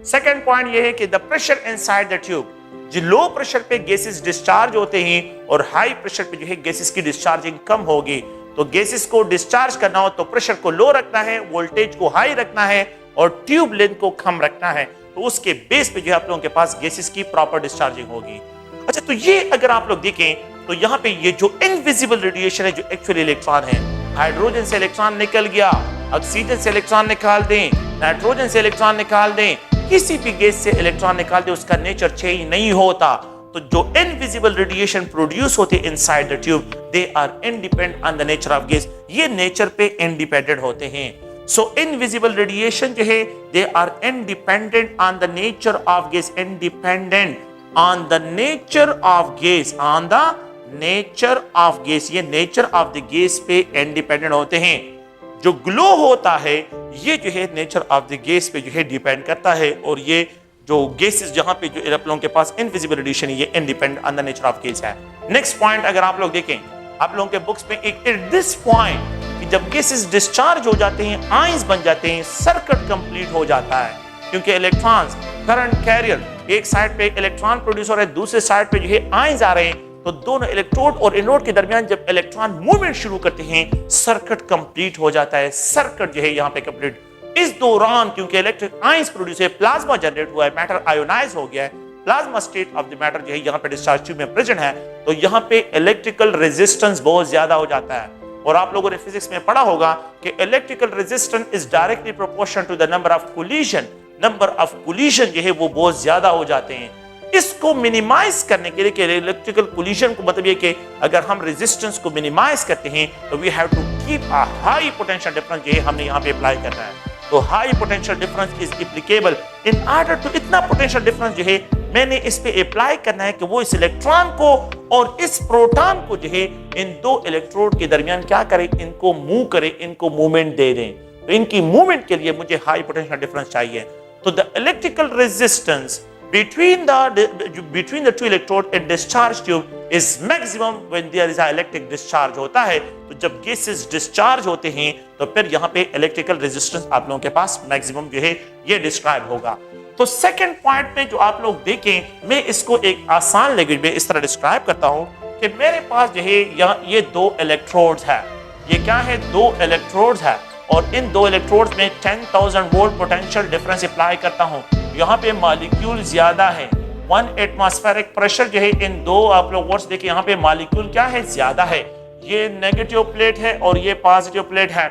Speaker 1: सेकेंड पॉइंट ये है कि the pressure inside the tube, जो लो प्रेशर पे गैसेस डिस्चार्ज होते हैं और हाई प्रेशर पे जो है गैसेस की डिस्चार्जिंग कम होगी। तो गैसेस को डिस्चार्ज करना हो तो प्रेशर को लो रखना है, वोल्टेज को हाई रखना है, और ट्यूब लेंथ को कम रखना है, तो उसके बेस पे जो है आप लोगों के पास गैसेस की प्रॉपर डिस्चार्जिंग होगी। अच्छा, तो ये अगर आप लोग देखें तो यहाँ पे ये जो इनविजिबल रेडिएशन है, जो एक्चुअली इलेक्ट्रॉन है, हाइड्रोजन से इलेक्ट्रॉन निकल गया, ऑक्सीजन से इलेक्ट्रॉन निकाल दें, नाइट्रोजन से इलेक्ट्रॉन निकाल दें, किसी भी गैस से इलेक्ट्रॉन निकाल दे, उसका नेचर चेंज नहीं होता। तो जो इनविजिबल रेडिएशन प्रोड्यूस होते हैं inside the tube, they are independent on the nature of gas, ये नेचर पे इंडिपेंडेंट होते हैं। सो इनविजिबल रेडिएशन जो है they are independent on the nature of gas, independent on the nature of gas, on the nature of gas, ये नेचर ऑफ द गैस पे इंडिपेंडेंट होते हैं। जो ग्लो होता है ये जो है नेचर ऑफ द गैस पे जो है डिपेंड करता है, और ये जो गैसेस जहां पे जो आप लोगों के पास इनविजिबल रेडिएशन ये independent on the nature of gas है। नेक्स्ट पॉइंट अगर आप लोग देखें, आप लोगों के बुक्स में एक एट दिस पॉइंट कि जब गैसेस डिस्चार्ज हो जाते हैं, आयंस बन जाते हैं, सर्किट कंप्लीट हो जाता है, क्योंकि इलेक्ट्रॉन्स करंट कैरियर, एक साइड पे इलेक्ट्रॉन प्रोड्यूस हो रहे हैं, दूसरे साइड पे जो है आयंस आ रहे हैं, तो दोनों इलेक्ट्रोड और एनोड के दरमियान जब इलेक्ट्रॉन मूवमेंट शुरू करते हैं सर्किट कंप्लीट हो जाता है। सर्किट जो है यहाँ पे कंप्लीट। इस दौरान क्योंकि इलेक्ट्रिक आयंस प्रोड्यूस है, प्लाज्मा जनरेट हुआ है, मैटर आयोनाइज हो गया है, plasma state of the matter जो है यहाँ पे डिस्चार्ज ट्यूब में प्रेजेंट है, तो यहाँ पे इलेक्ट्रिकल रेजिस्टेंस बहुत ज्यादा हो जाता है। और आप लोगों ने फिजिक्स में पढ़ा होगा कि electrical resistance is directly proportional to the number of collision. Number of collision जो है वो बहुत ज्यादा हो जाते हैं। इसको मिनिमाइज करने के लिए इलेक्ट्रिकल कोलिजन को मतलब ये कि अगर हम रेजिस्टेंस को मिनिमाइज करते हैं तो we have to keep a high potential difference जो है हमने यहाँ पे अप्लाई करना है। तो high potential difference is applicable in order to, इतना पोटेंशियल डिफरेंस जो है मैंने इस पे अप्लाई करना है कि वो इस इलेक्ट्रॉन को और इस प्रोटॉन को जो है इन दो इलेक्ट्रोड के दरमियान क्या करे, इनको मूव करे, इनको मूवमेंट दे दें। तो इनकी मूवमेंट के लिए मुझे हाई पोटेंशियल डिफरेंस चाहिए। तो the electrical resistance between the two electrode in discharge tube is maximum when there is a electric discharge होता है। तो जब गैसेस डिस्चार्ज होते हैं तो फिर यहाँ पे इलेक्ट्रिकल रेजिस्टेंस आप लोगों के पास मैक्सिमम जो है ये डिस्क्राइब होगा। तो सेकंड पॉइंट में जो आप लोग देखें, मैं इसको एक आसान लैंग्वेज में इस तरह डिस्क्राइब करता हूँ कि मेरे पास जो है यहाँ ये दो इलेक्ट्रोड्स है। ये क्या है? दो इलेक्ट्रोड्स है और इन दो इलेक्ट्रोड्स में 10,000 वोल्ट पोटेंशियल डिफरेंस अप्लाई करता हूँ। यहाँ पे मॉलिक्यूल ज्यादा है, 1 एटमॉस्फेरिक प्रेशर जो है इन दो आप लोग वर्ड्स देखिए, यहाँ पे मॉलिक्यूल क्या है? ज्यादा है। ये नेगेटिव प्लेट है और ये पॉजिटिव प्लेट है।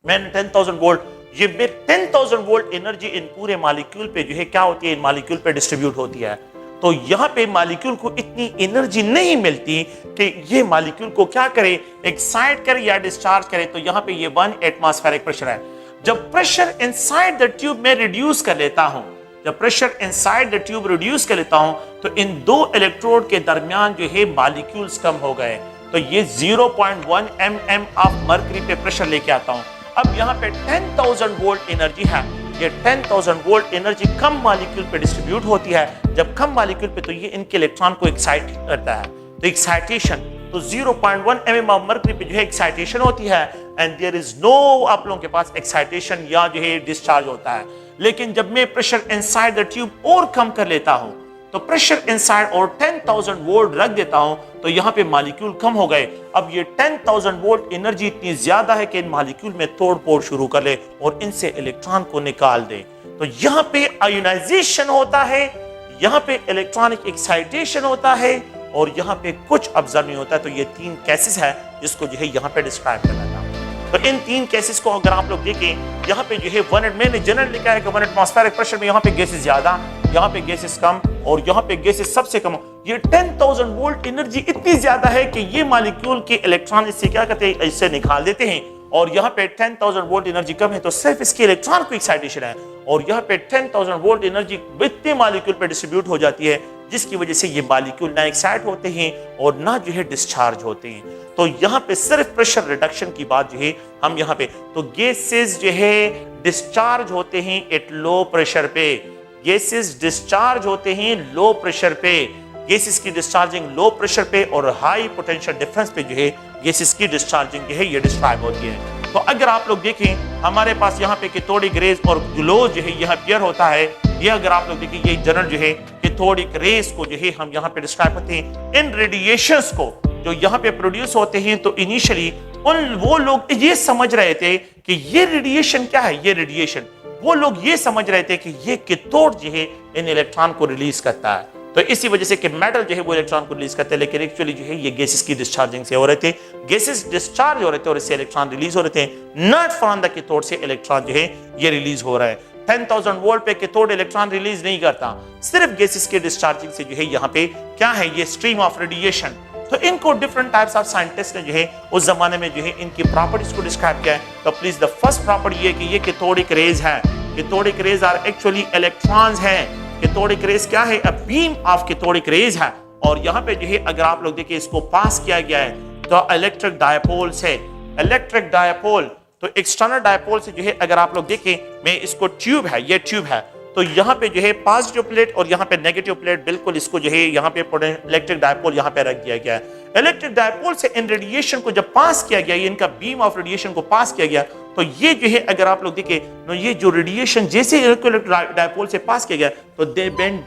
Speaker 1: मैंने 10,000 वोल्ट, ये 10,000 वोल्ट एनर्जी इन पूरे मॉलिक्यूल पे जो है क्या होती है? इन मॉलिक्यूल पे डिस्ट्रीब्यूट होती है। तो यहाँ पे मॉलिक्यूल को इतनी एनर्जी नहीं मिलती कि ये मॉलिक्यूल को क्या करे? एक्साइट करे या डिस्चार्ज करे। तो यहाँ पे ये 1 एटमॉस्फेरिक प्रेशर है। जब प्रेशर इनसाइड द ट्यूब में रिड्यूस कर लेता हूं, जब pressure inside the tube reduce कर लेता हूं तो इन दो इलेक्ट्रोड के दरमियान जो है मॉलिक्यूल्स कम हो गए। तो ये 0.1 mm ऑफ मर्करी पे प्रेशर लेके आता हूं। अब यहाँ पे 10,000 वोल्ट एनर्जी है। ये 10,000 वोल्ट एनर्जी कम मॉलिक्यूल पे डिस्ट्रीब्यूट होती है। जब कम मॉलिक्यूल पे तो ये इनके इलेक्ट्रॉन को एक्साइट करता है। तो एक्साइटेशन तो 0.1 mm ऑफ मर्करी पे जो है एक्साइटेशन होती है एंड देयर इज नो आप लोगों के पास एक्साइटेशन या जो है डिस्चार्ज होता है। लेकिन जब मैं प्रेशर इनसाइड द ट्यूब और कम कर लेता हूं तो प्रेशर इनसाइड और 10,000 वोल्ट रख देता हूं तो यहां पे मॉलिक्यूल कम हो गए। अब ये 10,000 वोल्ट एनर्जी इतनी ज्यादा है कि इन मॉलिक्यूल में तोड़ फोड़ शुरू कर ले और इनसे इलेक्ट्रॉन को निकाल दे। तो यहां पे आयोनाइजेशन होता है, यहां पे इलेक्ट्रॉनिक एक्साइटेशन होता है और यहाँ पे कुछ ऑब्जर्व नहीं होता। तो ये 3 केसेस है जिसको जो है यहाँ पे डिस्क्राइब करना था। तो इन 3 केसेस को अगर आप लोग देखें, यहाँ पे जो है 1 मैंने जनरल लिखा है कि 1 एटमॉस्फेरिक प्रेशर में यहाँ पे गैसेस ज्यादा, यहाँ पे गैसेस कम और यहाँ पे गैसेस सबसे कम। ये 10,000 वोल्ट एनर्जी इतनी ज्यादा है कि ये मॉलिक्यूल के इलेक्ट्रॉन इससे क्या करते हैं? इससे निकाल देते हैं। और यहाँ पे 10,000 वोल्ट एनर्जी कम है तो सिर्फ इसके इलेक्ट्रॉन को एक्साइटेशन है और यहाँ पे 10,000 वोल्ट एनर्जी इतने मॉलिक्यूल पे डिस्ट्रीब्यूट हो जाती है जिसकी वजह से ये मॉलिक्यूल ना एक्साइट होते हैं और ना जो है डिस्चार्ज होते हैं। तो यहाँ पे सिर्फ प्रेशर रिडक्शन की बात जो है हम यहाँ पे, तो गैसेस जो है डिस्चार्ज होते हैं एट लो प्रेशर पे, गैसेस डिस्चार्ज होते हैं लो प्रेशर पे, गैसेस की डिस्चार्जिंग लो प्रेशर पे और हाई पोटेंशियल डिफरेंस पे जो है गैसेस की डिस्चार्जिंग जो है ये डिस्क्राइब होती है। तो अगर आप लोग देखें हमारे पास यहाँ पे कैथोडिक रेज और ग्लो जो है यह अपीयर होता है। ये अगर आप लोग देखें ये जनरल जो है कैथोडिक रेज को जो है हम यहाँ पे डिस्क्राइब करते हैं। इन रेडिएशंस को जो यहाँ पे प्रोड्यूस होते हैं तो इनिशियली वो लोग ये समझ रहे थे कि ये रेडिएशन क्या है, ये रेडिएशन वो लोग ये समझ रहे थे कि ये कैथोड जो है इन इलेक्ट्रॉन को रिलीज करता है। तो इसी वजह से कि मेटल जो है वो इलेक्ट्रॉन को रिलीज करते हैं, लेकिन एक्चुअली जो है ये गैसेस की डिस्चार्जिंग से हो रहे थे, गैसेस डिस्चार्ज हो रहे थे और इससे इलेक्ट्रॉन रिलीज हो रहे थे। नॉट फ्रॉम द कैथोड से इलेक्ट्रॉन जो है ये रिलीज हो रहा है। 10,000 वोल्ट पे कैथोड इलेक्ट्रॉन रिलीज नहीं करता, सिर्फ गैसेस के डिस्चार्जिंग से जो है यहाँ पे क्या है ये स्ट्रीम ऑफ रेडिएशन। तो इनको डिफरेंट टाइप्स ऑफ साइंटिस्ट ने जो है उस जमाने में जो है इनकी प्रॉपर्टीज को डिस्क्राइब किया है। तो प्लीज द फर्स्ट प्रॉपर्टी ये कि ये कैथोडिक रेज है। Cathodic rays are actually electrons हैं। कैथोडिक रेज क्या है? A beam of cathodic rays है। और यहाँ पे जो है अगर आप लोग देखिए इसको पास किया गया है तो इलेक्ट्रिक डायपोल से, इलेक्ट्रिक डायपोल तो एक्सटर्नल डायपोल से जो है अगर आप लोग देखें, मैं इसको ट्यूब है, ये ट्यूब है तो यहाँ पे जो है पॉजिटिव प्लेट और यहाँ पे नेगेटिव प्लेट, बिल्कुल इसको जो है यहाँ पे इलेक्ट्रिक डायपोल यहाँ पे रख दिया गया है। इलेक्ट्रिक डायपोल से इन रेडिएशन को जब पास किया गया, ये इनका बीम ऑफ रेडिएशन को पास किया गया तो ये जो है अगर आप लोग देखें तो ये जो रेडिएशन जैसे इलेक्ट्रिक डायपोल से पास किया गया तो they bend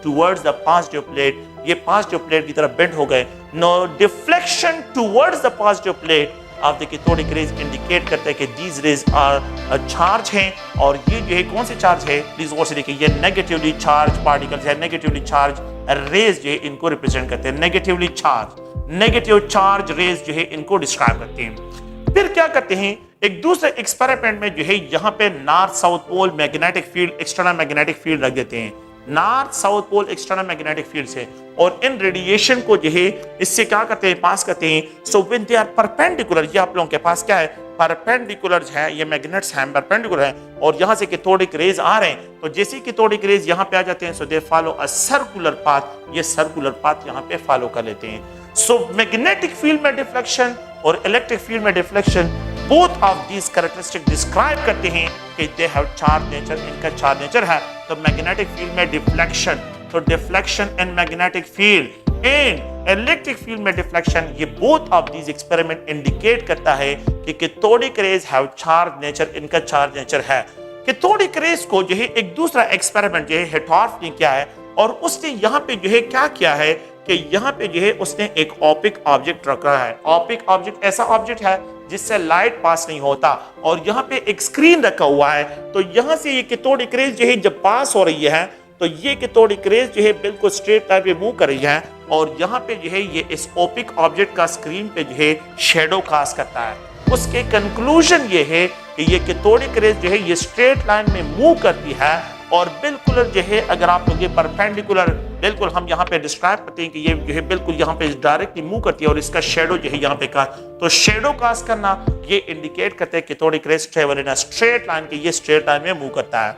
Speaker 1: towards the positive plate, ये पॉजिटिव प्लेट की तरफ बेंड हो गए। No deflection towards the positive plate of the cathodic rays indicate करता है कि दीज रेज आर चार्ज हैं, और ये जो है कौन से चार्ज है, प्लीज गौर से देखिए, ये नेगेटिवली चार्ज पार्टिकल्स है, नेगेटिवली चार्ज रेज जो है इनको रिप्रेजेंट करते हैं, negatively charge, negative charge rays जो है इनको डिस्क्राइब करते हैं। फिर क्या करते हैं, एक दूसरे एक्सपेरिमेंट में जो है यहाँ पे north south pole magnetic field, external magnetic field रख देते हैं, north south pole external magnetic field से, और इन रेडिएशन को जो है इससे क्या करते हैं, पास करते हैं। So when they are perpendicular, ये आप लोगों के पास क्या है, परपेंडिकुलर है, ये मैग्नेट्स हैं परपेंडिकुलर है, और यहाँ से कैथोडिक रेज आ रहे हैं, तो जैसे कैथोडिक रेज यहाँ पे आ जाते हैं, so they follow a circular path, ये सर्कुलर पाथ यहाँ पे फॉलो कर लेते हैं। सो मैग्नेटिक फील्ड में डिफ्लेक्शन और इलेक्ट्रिक फील्ड में deflection, both of these characteristic describe करते हैं कि दे हैव चार्ज नेचर, इनका चार्ज नेचर है। तो मैग्नेटिक फील्ड में डिफ्लेक्शन, तो deflection in magnetic field and electric field में डिफ्लेक्शन, ये both of these experiment indicate करता है कि cathodic raise have charge nature, इनका चार्ज नेचर है। कैथोडिक रेज को जो है एक दूसरा एक्सपेरिमेंट जो है हेटॉर्फ ने किया है, और उसने यहाँ पे जो है क्या किया है कि यहाँ पे जो है उसने एक ऑप्टिक ऑब्जेक्ट रखा है। ऑप्टिक ऑब्जेक्ट ऐसा ऑब्जेक्ट है जिससे लाइट पास नहीं होता, और यहाँ पे एक स्क्रीन रखा हुआ है, तो यहाँ से ये कैथोडिक रेज जो है जब पास हो रही है, तो ये कैथोडिक रेज जो है बिल्कुल स्ट्रेट लाइन पे मूव कर रही है, और यहाँ पे जो है ये इस ऑप्टिक ऑब्जेक्ट का स्क्रीन पे जो है शेडो कास्ट करता है। उसके कंक्लूजन ये है कि ये कैथोडिक रेज जो है ये स्ट्रेट लाइन में मूव करती है, और बिल्कुल जो है अगर आप लोग ये परपेंडिकुलर, बिल्कुल हम यहाँ पे डिस्क्राइब करते हैं कि ये जो है बिल्कुल यहाँ पे डायरेक्टली मूव करती है, और इसका शेडो जो है यहाँ पे कास्ट, तो शेडो कास्ट करना ये इंडिकेट करते हैं cathodic raise travel in a straight line, कि ये स्ट्रेट लाइन में मूव करता है।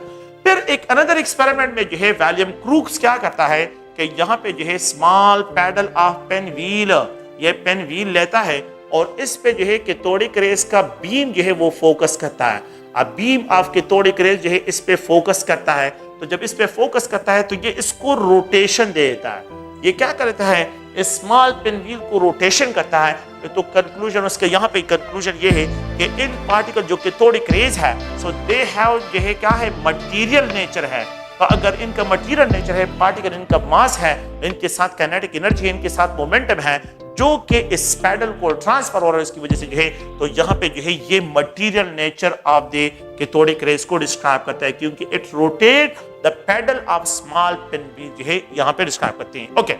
Speaker 1: फिर एक अनदर एक्सपेरिमेंट में जो है विलियम क्रूक्स क्या करता है कि यहाँ पे जो है small paddle of pen wheel, ये पेन व्हील लेता है, और इस पे जो है कैथोडिक रेज का बीम जो है वो फोकस करता है। अब बीम ऑफ कैथोडिक रेज जो है इस पे फोकस करता है, तो जब इस पे फोकस करता है तो ये इसको रोटेशन दे देता है। ये क्या करता है, स्मॉल पेन व्हील को रोटेशन करता है। तो कंक्लूजन उसका यहाँ पे कंक्लूजन ये है कि इन पार्टिकल जो कैथोडिक रेज है, सो दे हैव जो है क्या है, मटेरियल नेचर है। तो अगर इनका मटेरियल नेचर है, पार्टिकल इनका मास है, इनके साथ काइनेटिक एनर्जी है, इनके साथ मोमेंटम है, जो कि इस पैडल को ट्रांसफर हो रहा है इसकी वजह से जो है, तो यहाँ पे जो है ये material nature of the cathodic rays को डिस्क्राइब करता है, क्योंकि it rotate the paddle of small pen wheel जो है यहाँ पे डिस्क्राइब करते हैं। ओके,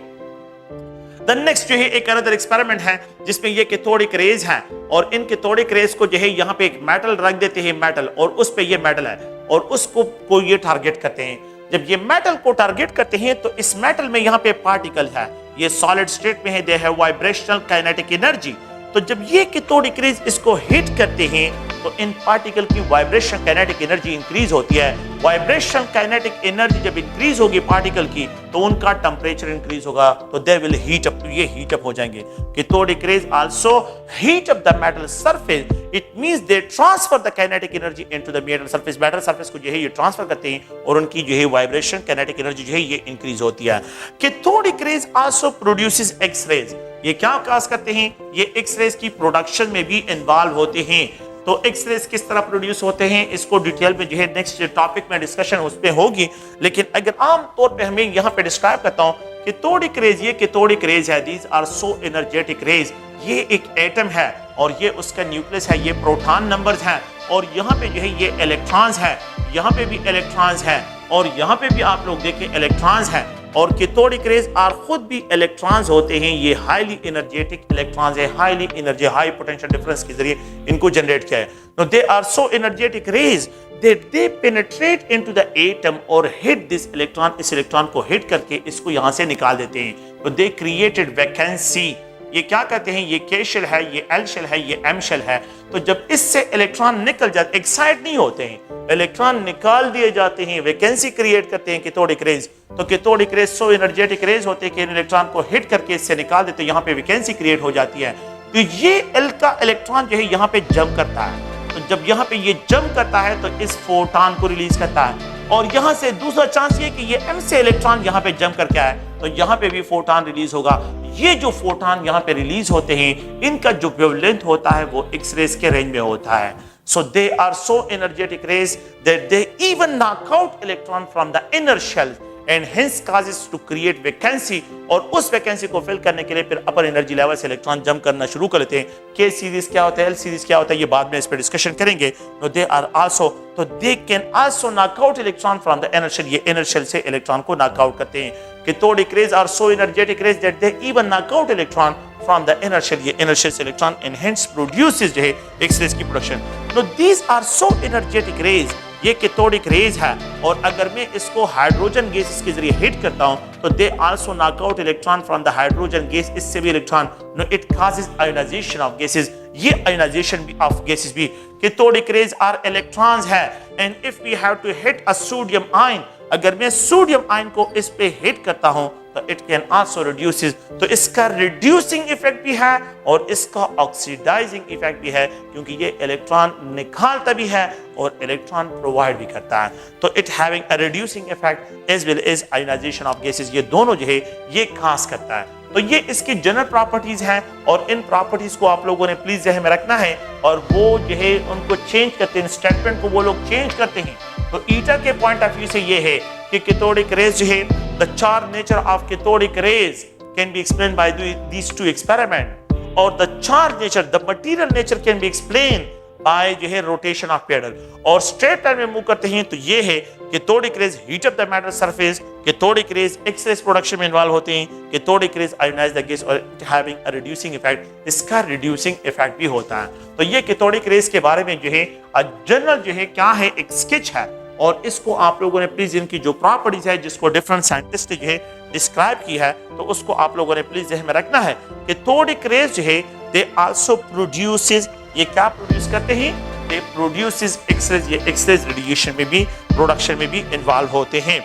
Speaker 1: द नेक्स्ट जो है एक अनदर एक्सपेरिमेंट है जिसमें ये कैथोडिक रेज है, और इन कैथोडिक रेज को जो है यहाँ पे एक मेटल रख देते हैं, मेटल, और उस पे ये मेटल है, और उसको को ये टारगेट करते हैं। जब ये मेटल को टारगेट करते हैं तो इस मेटल में यहाँ पे पार्टिकल है, ये सॉलिड स्टेट में है, they have vibrational kinetic energy. तो जब ये कैथोडिक रेज इसको हिट करते हैं तो इन पार्टिकल की वाइब्रेशन काइनेटिक एनर्जी इंक्रीज होती है। वाइब्रेशन काइनेटिक एनर्जी जब इंक्रीज होगी पार्टिकल की, तो उनका टेम्परेचर इंक्रीज होगा, तो दे विल हीट अप, ये हीट अप हो जाएंगे। Cathodic rays also heat up the metal surface, it means they transfer the kinetic energy into the metal surface. Metal surface को जो है ये ट्रांसफर करते हैं, और उनकी जो है वाइब्रेशन काइनेटिक एनर्जी जो है ये इंक्रीज होती है। Cathodic rays also produces X rays, ये क्या काज करते हैं, ये एक्स रेज की प्रोडक्शन में भी इन्वॉल्व होते हैं। तो एक्स रेज किस तरह प्रोड्यूस होते हैं, इसको डिटेल में जो है नेक्स्ट टॉपिक में डिस्कशन उस पे होगी, लेकिन अगर आम तौर पे हमें यहाँ पे डिस्क्राइब करता हूँ, कैथोडिक रेज, ये कैथोडिक रेज है, these are so energetic rays. ये एक एटम है, और ये उसका न्यूक्लियस है, ये प्रोटॉन नंबर्स हैं, और यहाँ पे जो है ये इलेक्ट्रॉन्स हैं, यहाँ पे भी इलेक्ट्रॉन्स हैं, और यहाँ पे भी आप लोग देखें इलेक्ट्रॉन्स हैं। और कैथोडिक रेज आर खुद भी इलेक्ट्रॉन्स होते हैं, ये हाईली एनर्जेटिक इलेक्ट्रॉन्स है, highly energy, high potential difference के जरिए इनको जनरेट किया है। No they are so energetic rays that they penetrate into the atom और hit this electron, इस इलेक्ट्रॉन को हिट करके इसको यहाँ से निकाल देते हैं। तो they created vacancy, ये क्या कहते हैं, ये K शेल है, ये L शेल है, ये M शेल है। तो जब इससे इलेक्ट्रॉन निकल जाते, एक्साइट नहीं होते हैं, इलेक्ट्रॉन निकाल दिए जाते हैं, वैकेंसी क्रिएट करते हैं कैथोडिक रेज। तो cathodic rays so energetic rays होते हैं कि इलेक्ट्रॉन को हिट करके इससे निकाल देते हैं, यहाँ पे वैकेंसी क्रिएट हो जाती है। तो ये L का इलेक्ट्रॉन जो है यहाँ पे जंप करता है, तो जब यहाँ पे ये जंप करता है तो इस फोटॉन को रिलीज करता है। और यहाँ से दूसरा चांस ये कि ये M से इलेक्ट्रॉन यहाँ पे जंप करके आए, तो यहाँ पे भी फोटॉन रिलीज होगा। ये जो फोटॉन यहाँ पे रिलीज होते हैं, इनका जो वेवलेंथ होता है वो एक्स रेज के रेंज में होता है। So they are so energetic rays that they even knock out electron from the inner shell and hence causes to create vacancy, और उस वैकेंसी को फिल करने के लिए फिर अपर एनर्जी लेवल से इलेक्ट्रॉन जंप करना शुरू कर लेते हैं। के सीरीज क्या होता है, एल सीरीज क्या होता है, ये बाद में इस पर डिस्कशन करेंगे। नो दे आर आल्सो, तो they can also knock out electron from the inner shell, ये इनर शेल से इलेक्ट्रॉन को नॉक आउट करते हैं। Cathodic rays are so energetic rays that they even knock out electron from the inner shell, ये इनर शेल से इलेक्ट्रॉन एंड हेंस प्रोड्यूसेस जो है एक्स-रेज की production. No these are so energetic rays, ये कैथोडिक रेज है, और अगर मैं इसको हाइड्रोजन गैसेस के जरिए हिट करता हूं तो they also knock out electron from the hydrogen gas, इससे भी electron, no it causes ionisation of gases, ये आयोनाइजेशन भी ऑफ गैसेस भी। कैथोडिक रेज आर इलेक्ट्रॉन्स है, and if we have to hit a sodium ion, अगर मैं सोडियम आयन को इस पे हिट करता हूं तो इट कैन आल्सो रिड्यूसेस, तो इसका रिड्यूसिंग इफेक्ट भी है और इसका ऑक्सीडाइजिंग इफेक्ट भी है, क्योंकि ये इलेक्ट्रॉन निकालता भी है और इलेक्ट्रॉन प्रोवाइड भी करता है। तो it having a reducing effect as well as ionisation of gases, ये दोनों जो है ये खास करता है। तो ये इसकी जनरल प्रॉपर्टीज हैं, और इन प्रॉपर्टीज को आप लोगों ने प्लीज जहन में रखना है, और वो जो है उनको चेंज करते हैं, स्टेटमेंट को वो लोग चेंज करते हैं। तो ईटा के पॉइंट ऑफ व्यू से ये है कि कैथोडिक रेज जो है, the charge nature of cathodic rays can be explain by these two experiment, और the charge nature, the material nature can be explain by जो है रोटेशन ऑफ पेडल। और स्ट्रेट लाइन में मूव करते हैं तो ये है cathodic rays heat up the metal surface, cathodic rays x-rays production में इन्वॉल्व होते हैं, cathodic rays ionise the gas और हैविंग अ रिड्यूसिंग इफेक्ट, इसका रिड्यूसिंग इफेक्ट भी होता है। तो ये कैथोडिक रेज के बारे में जो है जनरल जो है क्या है, एक स्केच है, और इसको आप लोगों ने प्लीज इनकी जो प्रॉपर्टीज है जिसको डिफरेंट साइंटिस्ट जो है डिस्क्राइब की है, तो उसको आप लोगों ने प्लीज ध्यान में रखना है। कैथोडिक रेज जो है दे आल्सो प्रोड्यूसेस, ये क्या प्रोड्यूस करते हैं, दे प्रोड्यूसेस एक्स-रेज, ये एक्स-रेज रेडिएशन में भी, प्रोडक्शन में भी इन्वॉल्व होते हैं।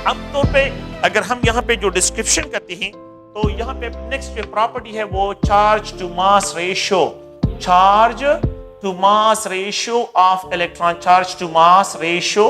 Speaker 1: आमतौर पे अगर हम यहाँ पे जो डिस्क्रिप्शन करते हैं तो यहाँ पे नेक्स्ट जो प्रॉपर्टी है वो charge to mass ratio, charge to mass ratio of electron, charge to mass ratio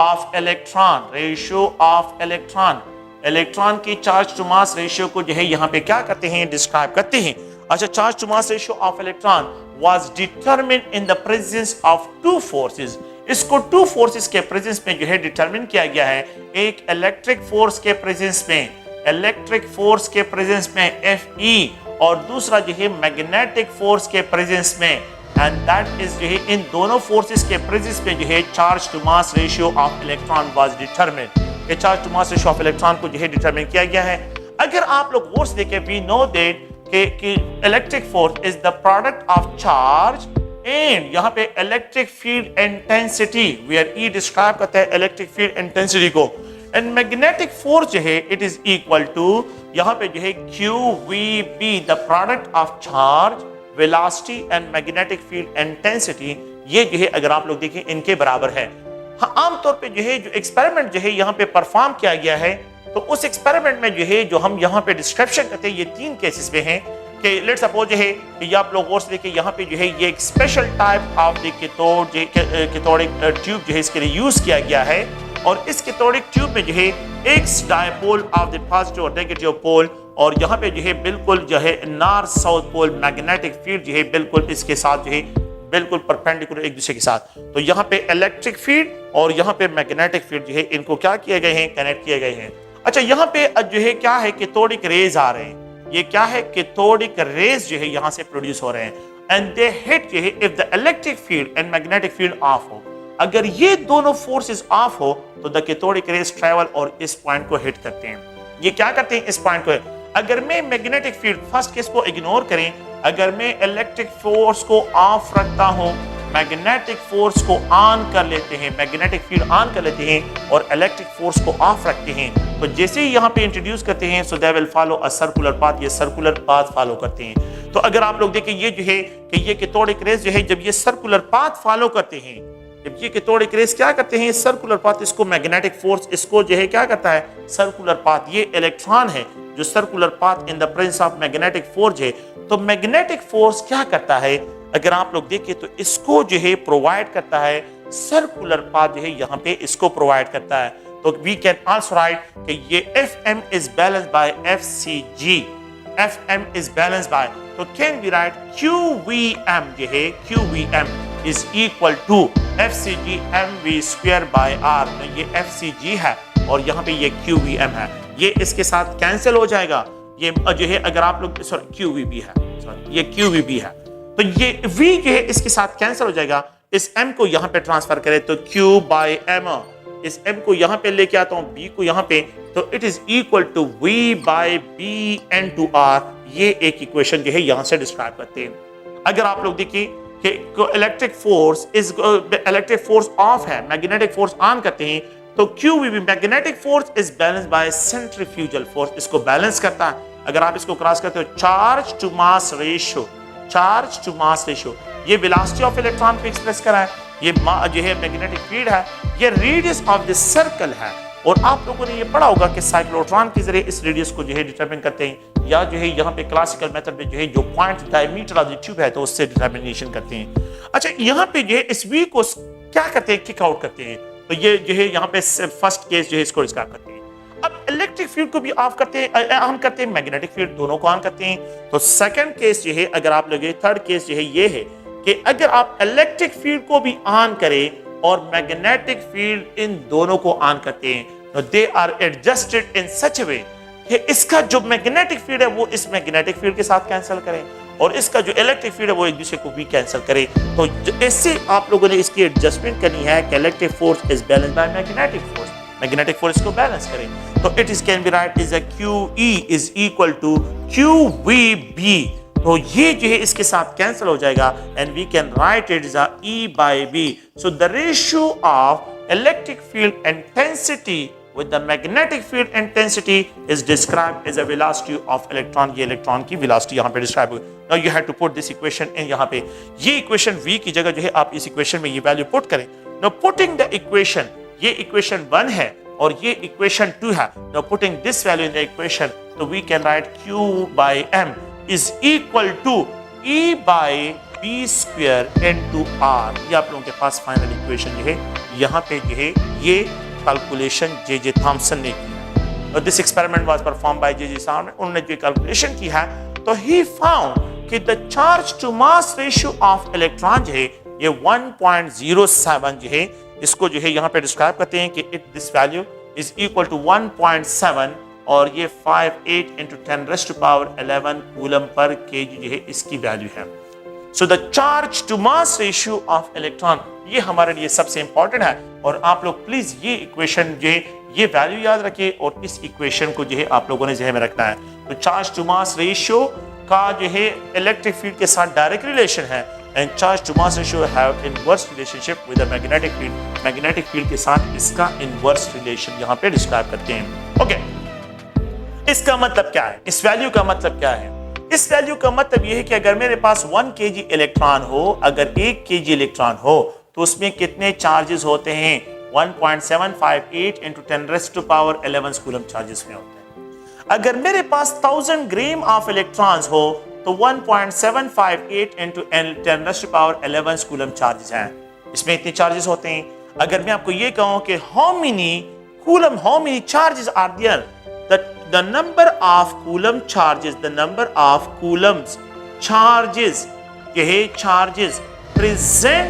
Speaker 1: of electron, ratio of electron, electron की चार्ज टू मास रेशियो को जो है यहाँ पे क्या करते हैं, डिस्क्राइब करते हैं। अच्छा, charge to mass ratio of electron was determined in the presence of two forces, इसको टू फोर्सेस के प्रेजेंस में जो है डिटरमिन किया गया है। एक इलेक्ट्रिक फोर्स के प्रेजेंस में, इलेक्ट्रिक फोर्स के प्रेजेंस में Fe, और दूसरा जो है मैग्नेटिक फोर्स के प्रेजेंस में, एंड दैट इज जो है इन दोनों फोर्सेस के प्रेजेंस में जो है charge to mass ratio of electron was determined, ये charge to mass ratio of electron को जो है डिटरमिन किया गया है। अगर आप लोग फोर्स देखें, वी नो दैट कि electric force is the product of charge and यहाँ पे electric field intensity, where E describe करता है इलेक्ट्रिक फील्ड इंटेंसिटी को, एंड मैग्नेटिक फोर्स जो है इट इज इक्वल टू यहाँ पे जो है QVB, the product of charge, velocity and magnetic field intensity, ये जो है अगर आप लोग देखें इनके बराबर है। हाँ, आमतौर पे जो है जो एक्सपेरिमेंट जो है यहाँ पे परफॉर्म किया गया है, तो उस एक्सपेरिमेंट में जो है जो हम यहाँ पे डिस्क्रिप्शन करते हैं ये तीन केसेस में है कि लेट्स सपोज जो है कि ये आप लोग और से देखिए यहाँ पे जो है ये एक special type of the cathodic tube जो है इसके लिए यूज किया गया है, और इस कैथोडिक ट्यूब में जो है X dipole of the positive और नेगेटिव पोल, और यहाँ पे जो है बिल्कुल जो है north south pole magnetic field जो है बिल्कुल इसके साथ जो है बिल्कुल परपेंडिकुलर एक दूसरे के साथ। तो यहाँ पे इलेक्ट्रिक फील्ड और यहाँ पे मैग्नेटिक फील्ड जो है इनको क्या किए गए हैं, कनेक्ट किए गए हैं। अच्छा, यहाँ पे जो है क्या है, कैथोडिक रेज आ रहे हैं, ये क्या है, कैथोडिक रेज जो है यहाँ से प्रोड्यूस हो रहे हैं, एंड दे हिट जो है if the electric field and magnetic field of हो, अगर ये दोनों फोर्सेस ऑफ हो तो द कैथोडिक रेज ट्रैवल और इस पॉइंट को हिट करते हैं। ये क्या करते हैं, इस पॉइंट को। अगर मैं मैग्नेटिक फील्ड, फर्स्ट केस को इग्नोर करें, अगर मैं इलेक्ट्रिक फोर्स को ऑफ रखता हूं, मैग्नेटिक फोर्स को ऑन कर लेते हैं, मैग्नेटिक फील्ड ऑन कर लेते हैं और इलेक्ट्रिक फोर्स को ऑफ रखते हैं, तो जैसे ही यहाँ पे इंट्रोड्यूस करते हैं so they will follow a circular path, ये सर्कुलर पाथ फॉलो करते हैं। तो अगर आप लोग देखें ये जो है कि ये कैथोडिक रेज जो है जब ये सर्कुलर पाथ फॉलो करते हैं, जब ये कैथोडिक रेज क्या करते हैं, सर्कुलर पाथ, इसको मैग्नेटिक फोर्स इसको जो है क्या करता है, सर्कुलर पाथ, ये इलेक्ट्रॉन है जो circular path in the presence of magnetic force है। तो मैग्नेटिक फोर्स क्या करता है, अगर आप लोग देखें तो इसको जो है प्रोवाइड करता है, सर्कुलर पाथ जो है यहाँ पे इसको प्रोवाइड करता है। तो वी कैन आल्सो राइट कि ये Fm is balanced by Fcg, Fm is balanced by, तो कैन बी राइट QVm जो है QVm is equal to Fcg mv square by r। ये Fcg है, और यहाँ पे ये QVM है, ये इसके साथ कैंसिल हो जाएगा। ये जो है अगर आप लोग सॉरी QVB है, सॉरी ये QVB है, तो ये V जो है इसके साथ कैंसिल हो जाएगा। इस M को यहाँ पे ट्रांसफर करें तो Q/M, इस M को यहाँ पे लेके आता हूँ, B को यहाँ पे, तो it is equal to V/B N/R। ये एक इक्वेशन जो है यहाँ से डिस्क्राइब करते हैं। अगर आप लोग देखिए कि इलेक्ट्रिक फोर्स ऑफ है, मैग्नेटिक फोर्स ऑन करते हैं, तो QVB magnetic force is balance by centrifugal force, इसको बैलेंस करता है। अगर आप इसको क्रॉस करते हो charge to mass ratio, charge to mass ratio, ये वेलोसिटी ऑफ इलेक्ट्रॉन पे एक्सप्रेस करा है, ये जो है मैग्नेटिक फील्ड है, ये रेडियस ऑफ दिस सर्कल है। और आप लोगों ने ये पढ़ा होगा कि साइक्लोट्रॉन के जरिए इस रेडियस को जो है डिटरमिन करते हैं, या जो है यहाँ पे क्लासिकल मेथड में जो है जो point diameter of the tube है तो उससे डिटरमिनेशन करते हैं। अच्छा, यहाँ पे जो है इस V को क्या करते हैं, किक आउट करते हैं, तो ये जो है यहाँ पे फर्स्ट केस जो है इसको डिस्क्राइब करते हैं। अब इलेक्ट्रिक फील्ड को भी ऑन करते हैं, मैग्नेटिक फील्ड दोनों को ऑन करते हैं। तो सेकंड केस जो है, अगर आप लोग थर्ड केस जो है ये है कि अगर आप इलेक्ट्रिक फील्ड को भी ऑन करें और मैग्नेटिक फील्ड, इन दोनों को ऑन करते हैं, तो दे आर एडजस्टेड इन सच ए वे कि इसका जो मैग्नेटिक फील्ड है वो इस मैग्नेटिक फील्ड के साथ कैंसिल करें और इसका जो इलेक्ट्रिक फील्ड है वो एक दूसरे को भी कैंसिल करे। तो इससे आप लोगों ने इसकी एडजस्टमेंट करनी है कि electric force is balanced by magnetic force, magnetic force को बैलेंस करें। तो it is can be write is a QE is equal to QVB, तो ये जो है इसके साथ कैंसिल हो जाएगा and we can write it is a E/B। So the ratio of electric field intensity with the magnetic field intensity is described as a velocity of electron। ये इलेक्ट्रॉन की velocity यहाँ पे describe हुई। Now you have to put this equation in यहाँ पे, ये equation V की जगह जो है आप इस equation में ये value put करें। Now putting the equation, ये equation 1 है और ये equation 2 है। Now putting this value in the equation, तो we can write Q/M is equal to E/B square N/R। ये आप लोगों के पास फाइनल इक्वेशन जो है यहाँ पे जो है ये कैलकुलेशन J.J. थॉमसन ने की है। This experiment was perform by J.J. Thomson. उन्होंने जो कैलकुलेशन की है तो ही फाउंड कि the charge to mass ratio of electron जो है ये 1.07 जो है, इसको जो है यहाँ पे डिस्क्राइब करते हैं कि it this value is equal to 1.7 और ये 58 × 10⁻11 कूलम पर केजी जो है इसकी वैल्यू है। So the charge to mass ratio of electron, ये हमारे लिए सबसे इंपॉर्टेंट है और आप लोग प्लीज ये इक्वेशन जो है ये वैल्यू याद रखिए और इस इक्वेशन को जो है आप लोगों ने जहन में रखना है। तो चार्ज टू मास रेशियो का जो है इलेक्ट्रिक फील्ड के साथ डायरेक्ट रिलेशन है and charge to mass ratio have inverse relationship with the magnetic field, magnetic field के साथ इसका इनवर्स रिलेशन यहाँ पे डिस्क्राइब करते हैं। ओके, इसका मतलब क्या है, इस वैल्यू का मतलब क्या है? इस वैल्यू का मतलब यह है कि अगर मेरे पास 1 kg इलेक्ट्रॉन हो, अगर 1 kg इलेक्ट्रॉन हो तो उसमें कितने चार्जेस होते हैं? 1.758 × 10⁻11 कूलम चार्जेस में होते हैं। अगर मेरे पास 1000 ग्राम ऑफ इलेक्ट्रॉन्स हो तो 1.758 × 10⁻11 कूलम चार्जेस हैं, इसमें इतने चार्जेस होते हैं। अगर मैं आपको ये कहूं कि how many charges are there, the number of coulomb charges, the number of coulombs charges present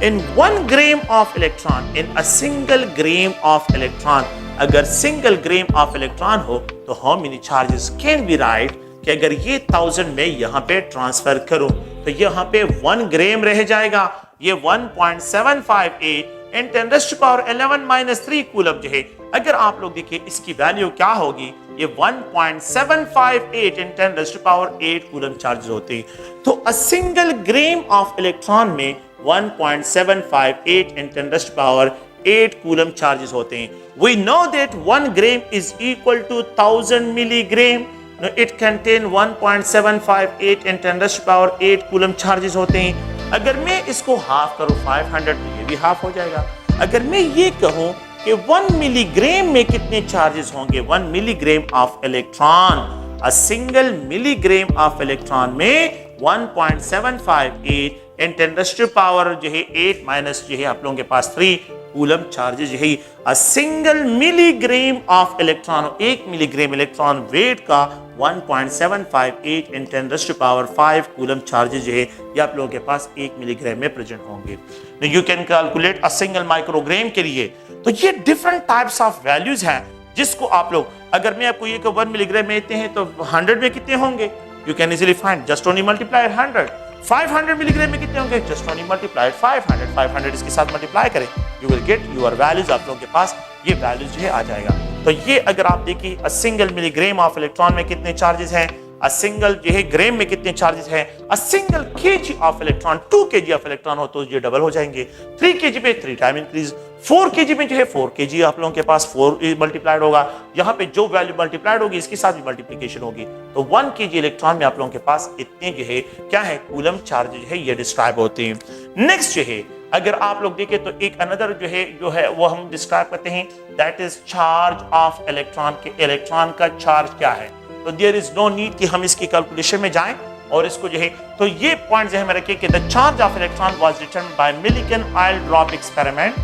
Speaker 1: in 1 gram of electron, in a single gram of electron। अगर single gram of electron हो तो how many charges can be write कि अगर ये 1000 में यहाँ पे ट्रांसफर करूं तो यहाँ पे 1 ग्राम रह जाएगा, ये 1.758 × 10⁻11 -3 कूलम जो है, अगर आप लोग देखिए इसकी वैल्यू क्या होगी, ये 1.758 × 10⁻8 कूलम चार्ज होते हैं। तो a single gram of electron में 1.758 × 10⁻8 कूलम चार्जेस होते हैं। We know that 1 gram is equal to 1000 milligram. It contain 1.758 × 10⁻8 coulomb charges होते हैं। अगर मैं इसको हाफ करूं 500 तो ये भी हाफ हो जाएगा। अगर मैं ये कहूं कि 1 मिलीग्राम में कितने चार्जेस होंगे, 1 milligram of electron, a single milligram of electron में 1.758 इन 10⁻⁸ जो है 8 माइनस जो है आप लोगों के पास 3 कूलम चार्जेस जो है a single milligram of electron, 1 milligram electron weight का 1.758 इन 10⁵ कूलम चार्जेस जो है ये आप लोगों के पास 1 मिलीग्राम में प्रेजेंट होंगे। You can calculate a single microgram के लिए। तो ये डिफरेंट टाइप्स ऑफ वैल्यूज हैं जिसको आप लोग, अगर मैं आपको ये 1 मिलीग्राम में देते हैं तो 100 में कितने होंगे, you can easily find, just only multiply 100। 500 milligram में कितने होंगे, जस्ट ओनली मल्टीप्लाई 500 इसके साथ मल्टीप्लाई करें, you will get your values, आप लोगों के पास ये वैल्यूज जो है आ जाएगा। तो ये अगर आप देखिए अ सिंगल मिलीग्राम ऑफ इलेक्ट्रॉन में कितने चार्जेस हैं, अ सिंगल जो है ग्राम में कितने चार्जेस हैं, a single KG of electron, 2 KG of electron हो तो ये डबल हो जाएंगे, 3 केजी पे 3 टाइम इंक्रीज, 4 केजी में जो है 4 केजी आप लोगों के पास 4 मल्टीप्लाइड होगा, यहाँ पे जो वैल्यू मल्टीप्लाइड होगी इसके साथ भी मल्टीप्लिकेशन होगी, तो 1 केजी इलेक्ट्रॉन में आप लोगों के पास इतने जो है क्या है कूलम चार्ज जो है ये डिस्क्राइब होते हैं। नेक्स्ट जो है अगर आप लोग देखें तो एक अनदर जो है वो हम डिस्क्राइब करते हैं, that is charge of electron, के इलेक्ट्रॉन का चार्ज क्या है। तो देयर इज नो नीड कि हम इसकी कैलकुलेशन में जाएं और इसको जो है, तो ये पॉइंट ध्यान में रखिए कि the charge of electron was determined by Millikan oil drop experiment.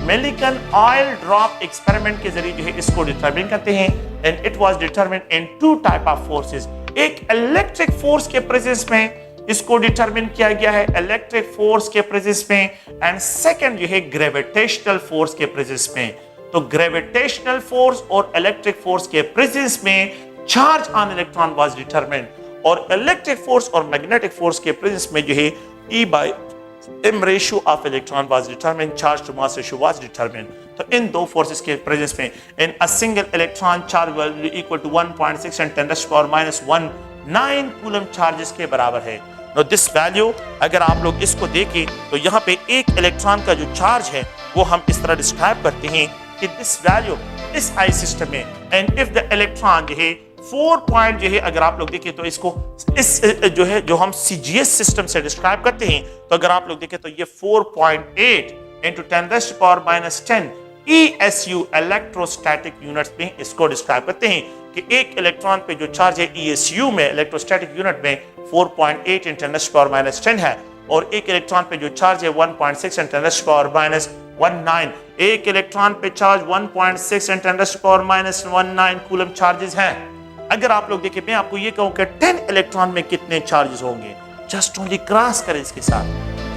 Speaker 1: Millikan oil drop experiment के जरिए जो है इसको डिटरमाइन करते हैं, and it was determined in 2 type of forces. एक इलेक्ट्रिक फोर्स के प्रेजेंस में इसको डिटरमाइन किया गया है, इलेक्ट्रिक फोर्स के प्रेजेंस में, एंड सेकंड जो है ग्रेविटेशनल फोर्स के प्रेजेंस में। तो ग्रेविटेशनल फोर्स और इलेक्ट्रिक फोर्स के प्रेजेंस में charge on electron was determined, और इलेक्ट्रिक फोर्स और मैग्नेटिक फोर्स के प्रेजेंस में जो है E/m ratio of electron was determined, charge to mass ratio was determined. तो इन दो फोर्सेस के प्रेजेंस में in a single electron charge value equal to 1.6 × 10⁻⁻19 coulomb charges के बराबर है। नो दिस वैल्यू अगर आप लोग इसको देखें तो यहाँ पे एक इलेक्ट्रॉन का जो चार्ज है वो हम इस तरह डिस्क्राइब करते हैं कि दिस वैल्यू इस आई सिस्टम में, एंड इफ द इलेक्ट्रॉन जो है 4 पॉइंट जो है अगर आप लोग देखें तो इसको इस जो है जो हम CGS सिस्टम से डिस्क्राइब करते हैं, तो अगर आप लोग देखें तो ये 4.8 × 10⁻10 ESU इलेक्ट्रोस्टैटिक यूनिट्स में इसको डिस्क्राइब करते हैं कि एक इलेक्ट्रॉन पे जो चार्ज है ESU में इलेक्ट्रोस्टैटिक यूनिट में 4.8 × 10⁻10 है, और एक इलेक्ट्रॉन पे जो चार्ज है 1.6 × 10⁻19, एक इलेक्ट्रॉन पे चार्ज 1.6 × 10⁻19 कूलम चार्जेस हैं। अगर आप लोग देखें मैं आपको ये कहूं कि 10 इलेक्ट्रॉन में कितने चार्जेस होंगे, जस्ट ओनली क्रॉस करें इसके साथ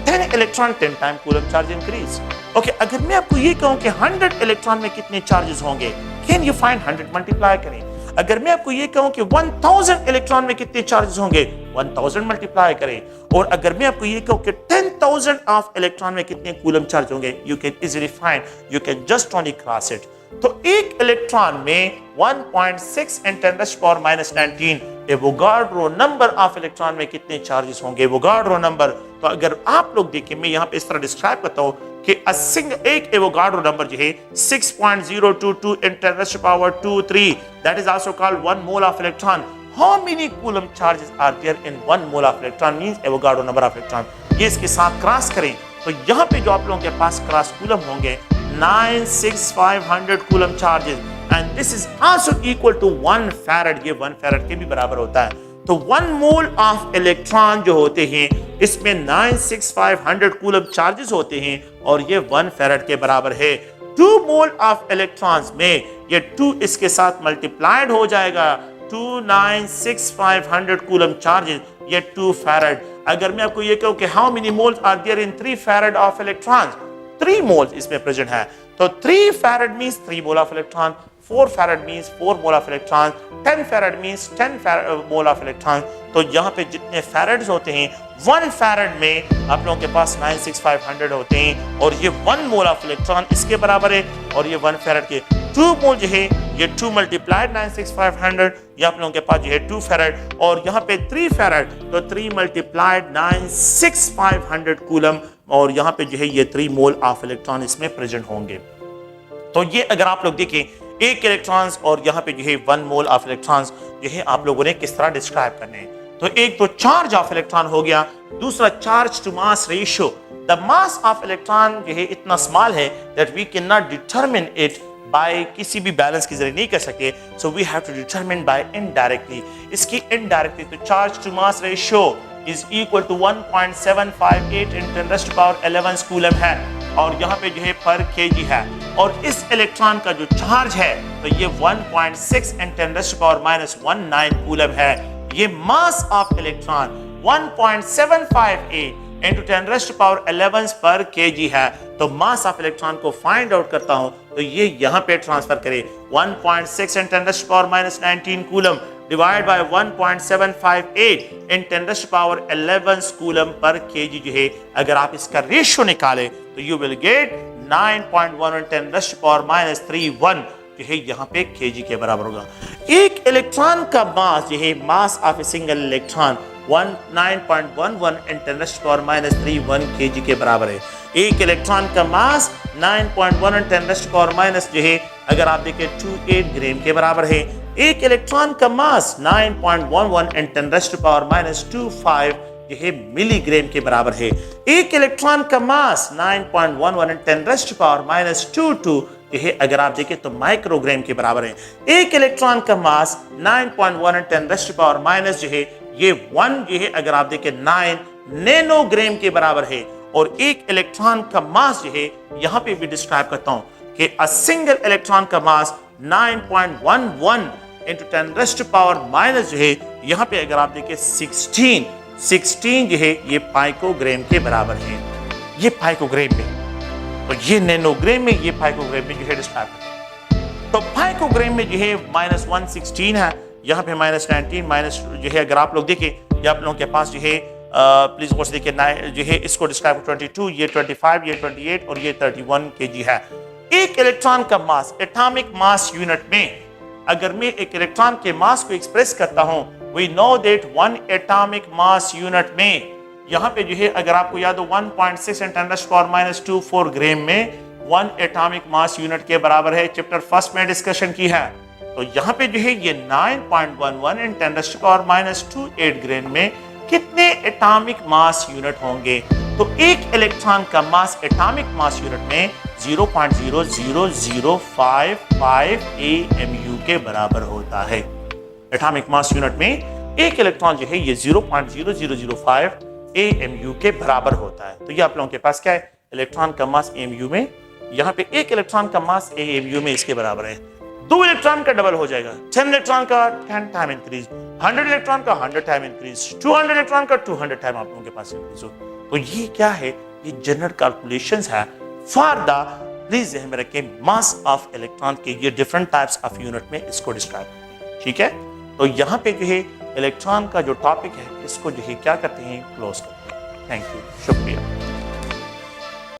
Speaker 1: 10 electron 10 time coulomb charge increase. Okay, अगर मैं आपको ये कहूं कि 100 इलेक्ट्रॉन में कितने चार्जेस होंगे, कैन यू फाइंड 100 मल्टीप्लाई करें। अगर मैं आपको ये कहूं कि 1000 इलेक्ट्रॉन में कितने चार्जेस होंगे, 1000 मल्टीप्लाई करें। और अगर मैं आपको ये कहूं कि 10,000 ऑफ इलेक्ट्रॉन में कितने कूलम चार्ज होंगे, you can easily find, you can just only cross it. तो एक इलेक्ट्रॉन में 1.6 × 10⁻19 एवोगाड्रो नंबर ऑफ इलेक्ट्रॉन में कितने चार्जेस होंगे, एवोगाड्रो नंबर। तो अगर आप लोग देखिए मैं यहाँ पे इस तरह डिस्क्राइब करता हूँ कि एक एवोगाड्रो नंबर जो है 6.022 × 10⁻23, that is also called 1 mole of electron. How many coulomb charges are there in 1 mole of electron means Avogadro number of electron. ये इसके साथ क्रॉस करें तो यहाँ पे जो आप लोगों के पास क्रॉस कूलम होंगे 96500 coulomb charges, and this is also equal to 1 faraday. ये 1 फैराड के भी बराबर होता है। तो 1 मोल ऑफ इलेक्ट्रॉन जो होते हैं इसमें 96500 कूलम चार्जेस होते हैं, और ये 1 फैराड के बराबर है। 2 मोल ऑफ इलेक्ट्रॉन्स में ये 2 इसके साथ मल्टीप्लाइड हो जाएगा, 296,500 कूलम चार्जेस, ये 2 फैराड। अगर मैं आपको ये कहूं कि how many moles are there in 3 faraday of electrons, 3 moles इसमें प्रेजेंट है। तो 3 faraday means 3 mole of electron, 4 faraday means 4 mole of electron, 10 faraday means 10 mole of electron. तो यहाँ पे जितने फैराड्स होते हैं 1 फैराड में आप लोगों के पास 96500 होते हैं, और ये 1 मोल ऑफ इलेक्ट्रॉन इसके बराबर है, और ये 1 फैराड के 2 मोल जो है ये 2 मल्टीप्लाइड 96500, ये आप लोगों के पास जो है 2 फैराड, और यहाँ पे 3 फैराड तो 3 मल्टीप्लाइड 96500 कूलम, और यहाँ पे जो है ये 3 मोल ऑफ इलेक्ट्रॉन इसमें प्रेजेंट होंगे। तो ये अगर आप लोग देखें एक इलेक्ट्रॉन्स और यहाँ पे जो है 1 मोल ऑफ इलेक्ट्रॉन्स जो है आप लोगों ने किस तरह डिस्क्राइब करने हैं। तो एक तो चार्ज ऑफ इलेक्ट्रॉन हो गया, दूसरा charge to mass ratio. The mass of electron जो है इतना स्मॉल है that we can not determine it by किसी भी बैलेंस के जरिए नहीं कर सकते, so we have to determine by indirectly. इसकी इनडायरेक्टली तो charge to mass ratio is equal to 1.758 in 10⁻11 coulomb है और यहाँ पे जो है पर केजी है और इस इलेक्ट्रॉन का जो चार्ज है तो ये 1.6 इन 10⁻19 कूलम है। ये मास ऑफ इलेक्ट्रॉन 1.758 into 10⁻11 पर केजी है। तो मास ऑफ इलेक्ट्रॉन को फाइंड आउट करता हूं तो ये यहां पे ट्रांसफर करें 1.6 इन 10⁻19 coulomb divide by 1.758 in 10⁻11 coulomb per KG जो है अगर आप इसका रेशियो निकालें तो यू विल गेट 9.1 इन 10⁻31 जो है यहाँ पे केजी के बराबर होगा। एक इलेक्ट्रॉन का मास जो है mass of a single electron 9.11 in 10⁻31 KG के बराबर है। एक इलेक्ट्रॉन का मास 9.1 इन 10⁻- जो है अगर आप देखें 28 ग्राम के बराबर है। एक इलेक्ट्रॉन का मास 9.11 इन 10⁻25 जो है मिलीग्राम के बराबर है। एक इलेक्ट्रॉन का मास 9.11 इन 10⁻22 जो है अगर आप देखें तो माइक्रोग्राम के बराबर है। एक इलेक्ट्रॉन का मास 9.1 इन 10⁻- जो है ये 1 जो है अगर आप देखें 9 नैनोग्राम के बराबर है। और एक इलेक्ट्रॉन का मास जो है यहां पे भी डिस्क्राइब करता हूं कि अ सिंगल इलेक्ट्रॉन का मास 9.11 into 10⁻- जो है यहां पे अगर आप देखें 16 जो है ये पाइकोग्राम के बराबर है। ये पाइकोग्राम में तो ये नैनोग्राम में ये पाइकोग्राम में जो है डिस्क्राइब करता है। तो पाइकोग्राम में जो है -116 है, यहाँ पे -19 माइनस जो है अगर आप लोग देखें ये आप लोगों के पास जो है प्लीज गौर से देखिए जो है इसको डिस्क्राइब 22 ये 25 ये 28 और ये 31 केजी है। एक इलेक्ट्रॉन का मास एटॉमिक मास यूनिट में अगर मैं एक इलेक्ट्रॉन के मास को एक्सप्रेस करता हूं we know that 1 atomic mass unit में यहाँ पे जो है अगर आपको याद हो 1.6 इन 10⁻24 ग्राम में 1 एटॉमिक मास यूनिट के बराबर है। चैप्टर फर्स्ट में डिस्कशन की है। तो यहाँ पे जो है ये 9.11 इन 10⁻28 ग्राम में कितने एटॉमिक मास यूनिट होंगे। तो एक इलेक्ट्रॉन का मास एटॉमिक मास यूनिट में 0.00055 AMU के बराबर होता है। एटॉमिक मास यूनिट में एक इलेक्ट्रॉन जो है ये 0.0005 AMU के बराबर होता है। तो ये आप लोगों के पास क्या है इलेक्ट्रॉन का मास AMU में, यहाँ पे एक इलेक्ट्रॉन का मास AMU में इसके बराबर है। 2 इलेक्ट्रॉन का डबल हो जाएगा, 10 इलेक्ट्रॉन का 10 टाइम इंक्रीज, 100 इलेक्ट्रॉन का 100 टाइम इंक्रीज, 200 इलेक्ट्रॉन का 200 टाइम आप लोगों के पास इंक्रीज हो। तो ये क्या है ये जनरल कैलकुलेशंस है फॉर द प्लीज ध्यान में रखें मास ऑफ इलेक्ट्रॉन के ये डिफरेंट टाइप्स ऑफ यूनिट में इसको डिस्क्राइब, ठीक है। तो यहाँ पे जो है इलेक्ट्रॉन का जो टॉपिक है इसको जो है क्या करते हैं क्लोज करते हैं। थैंक यू, शुक्रिया।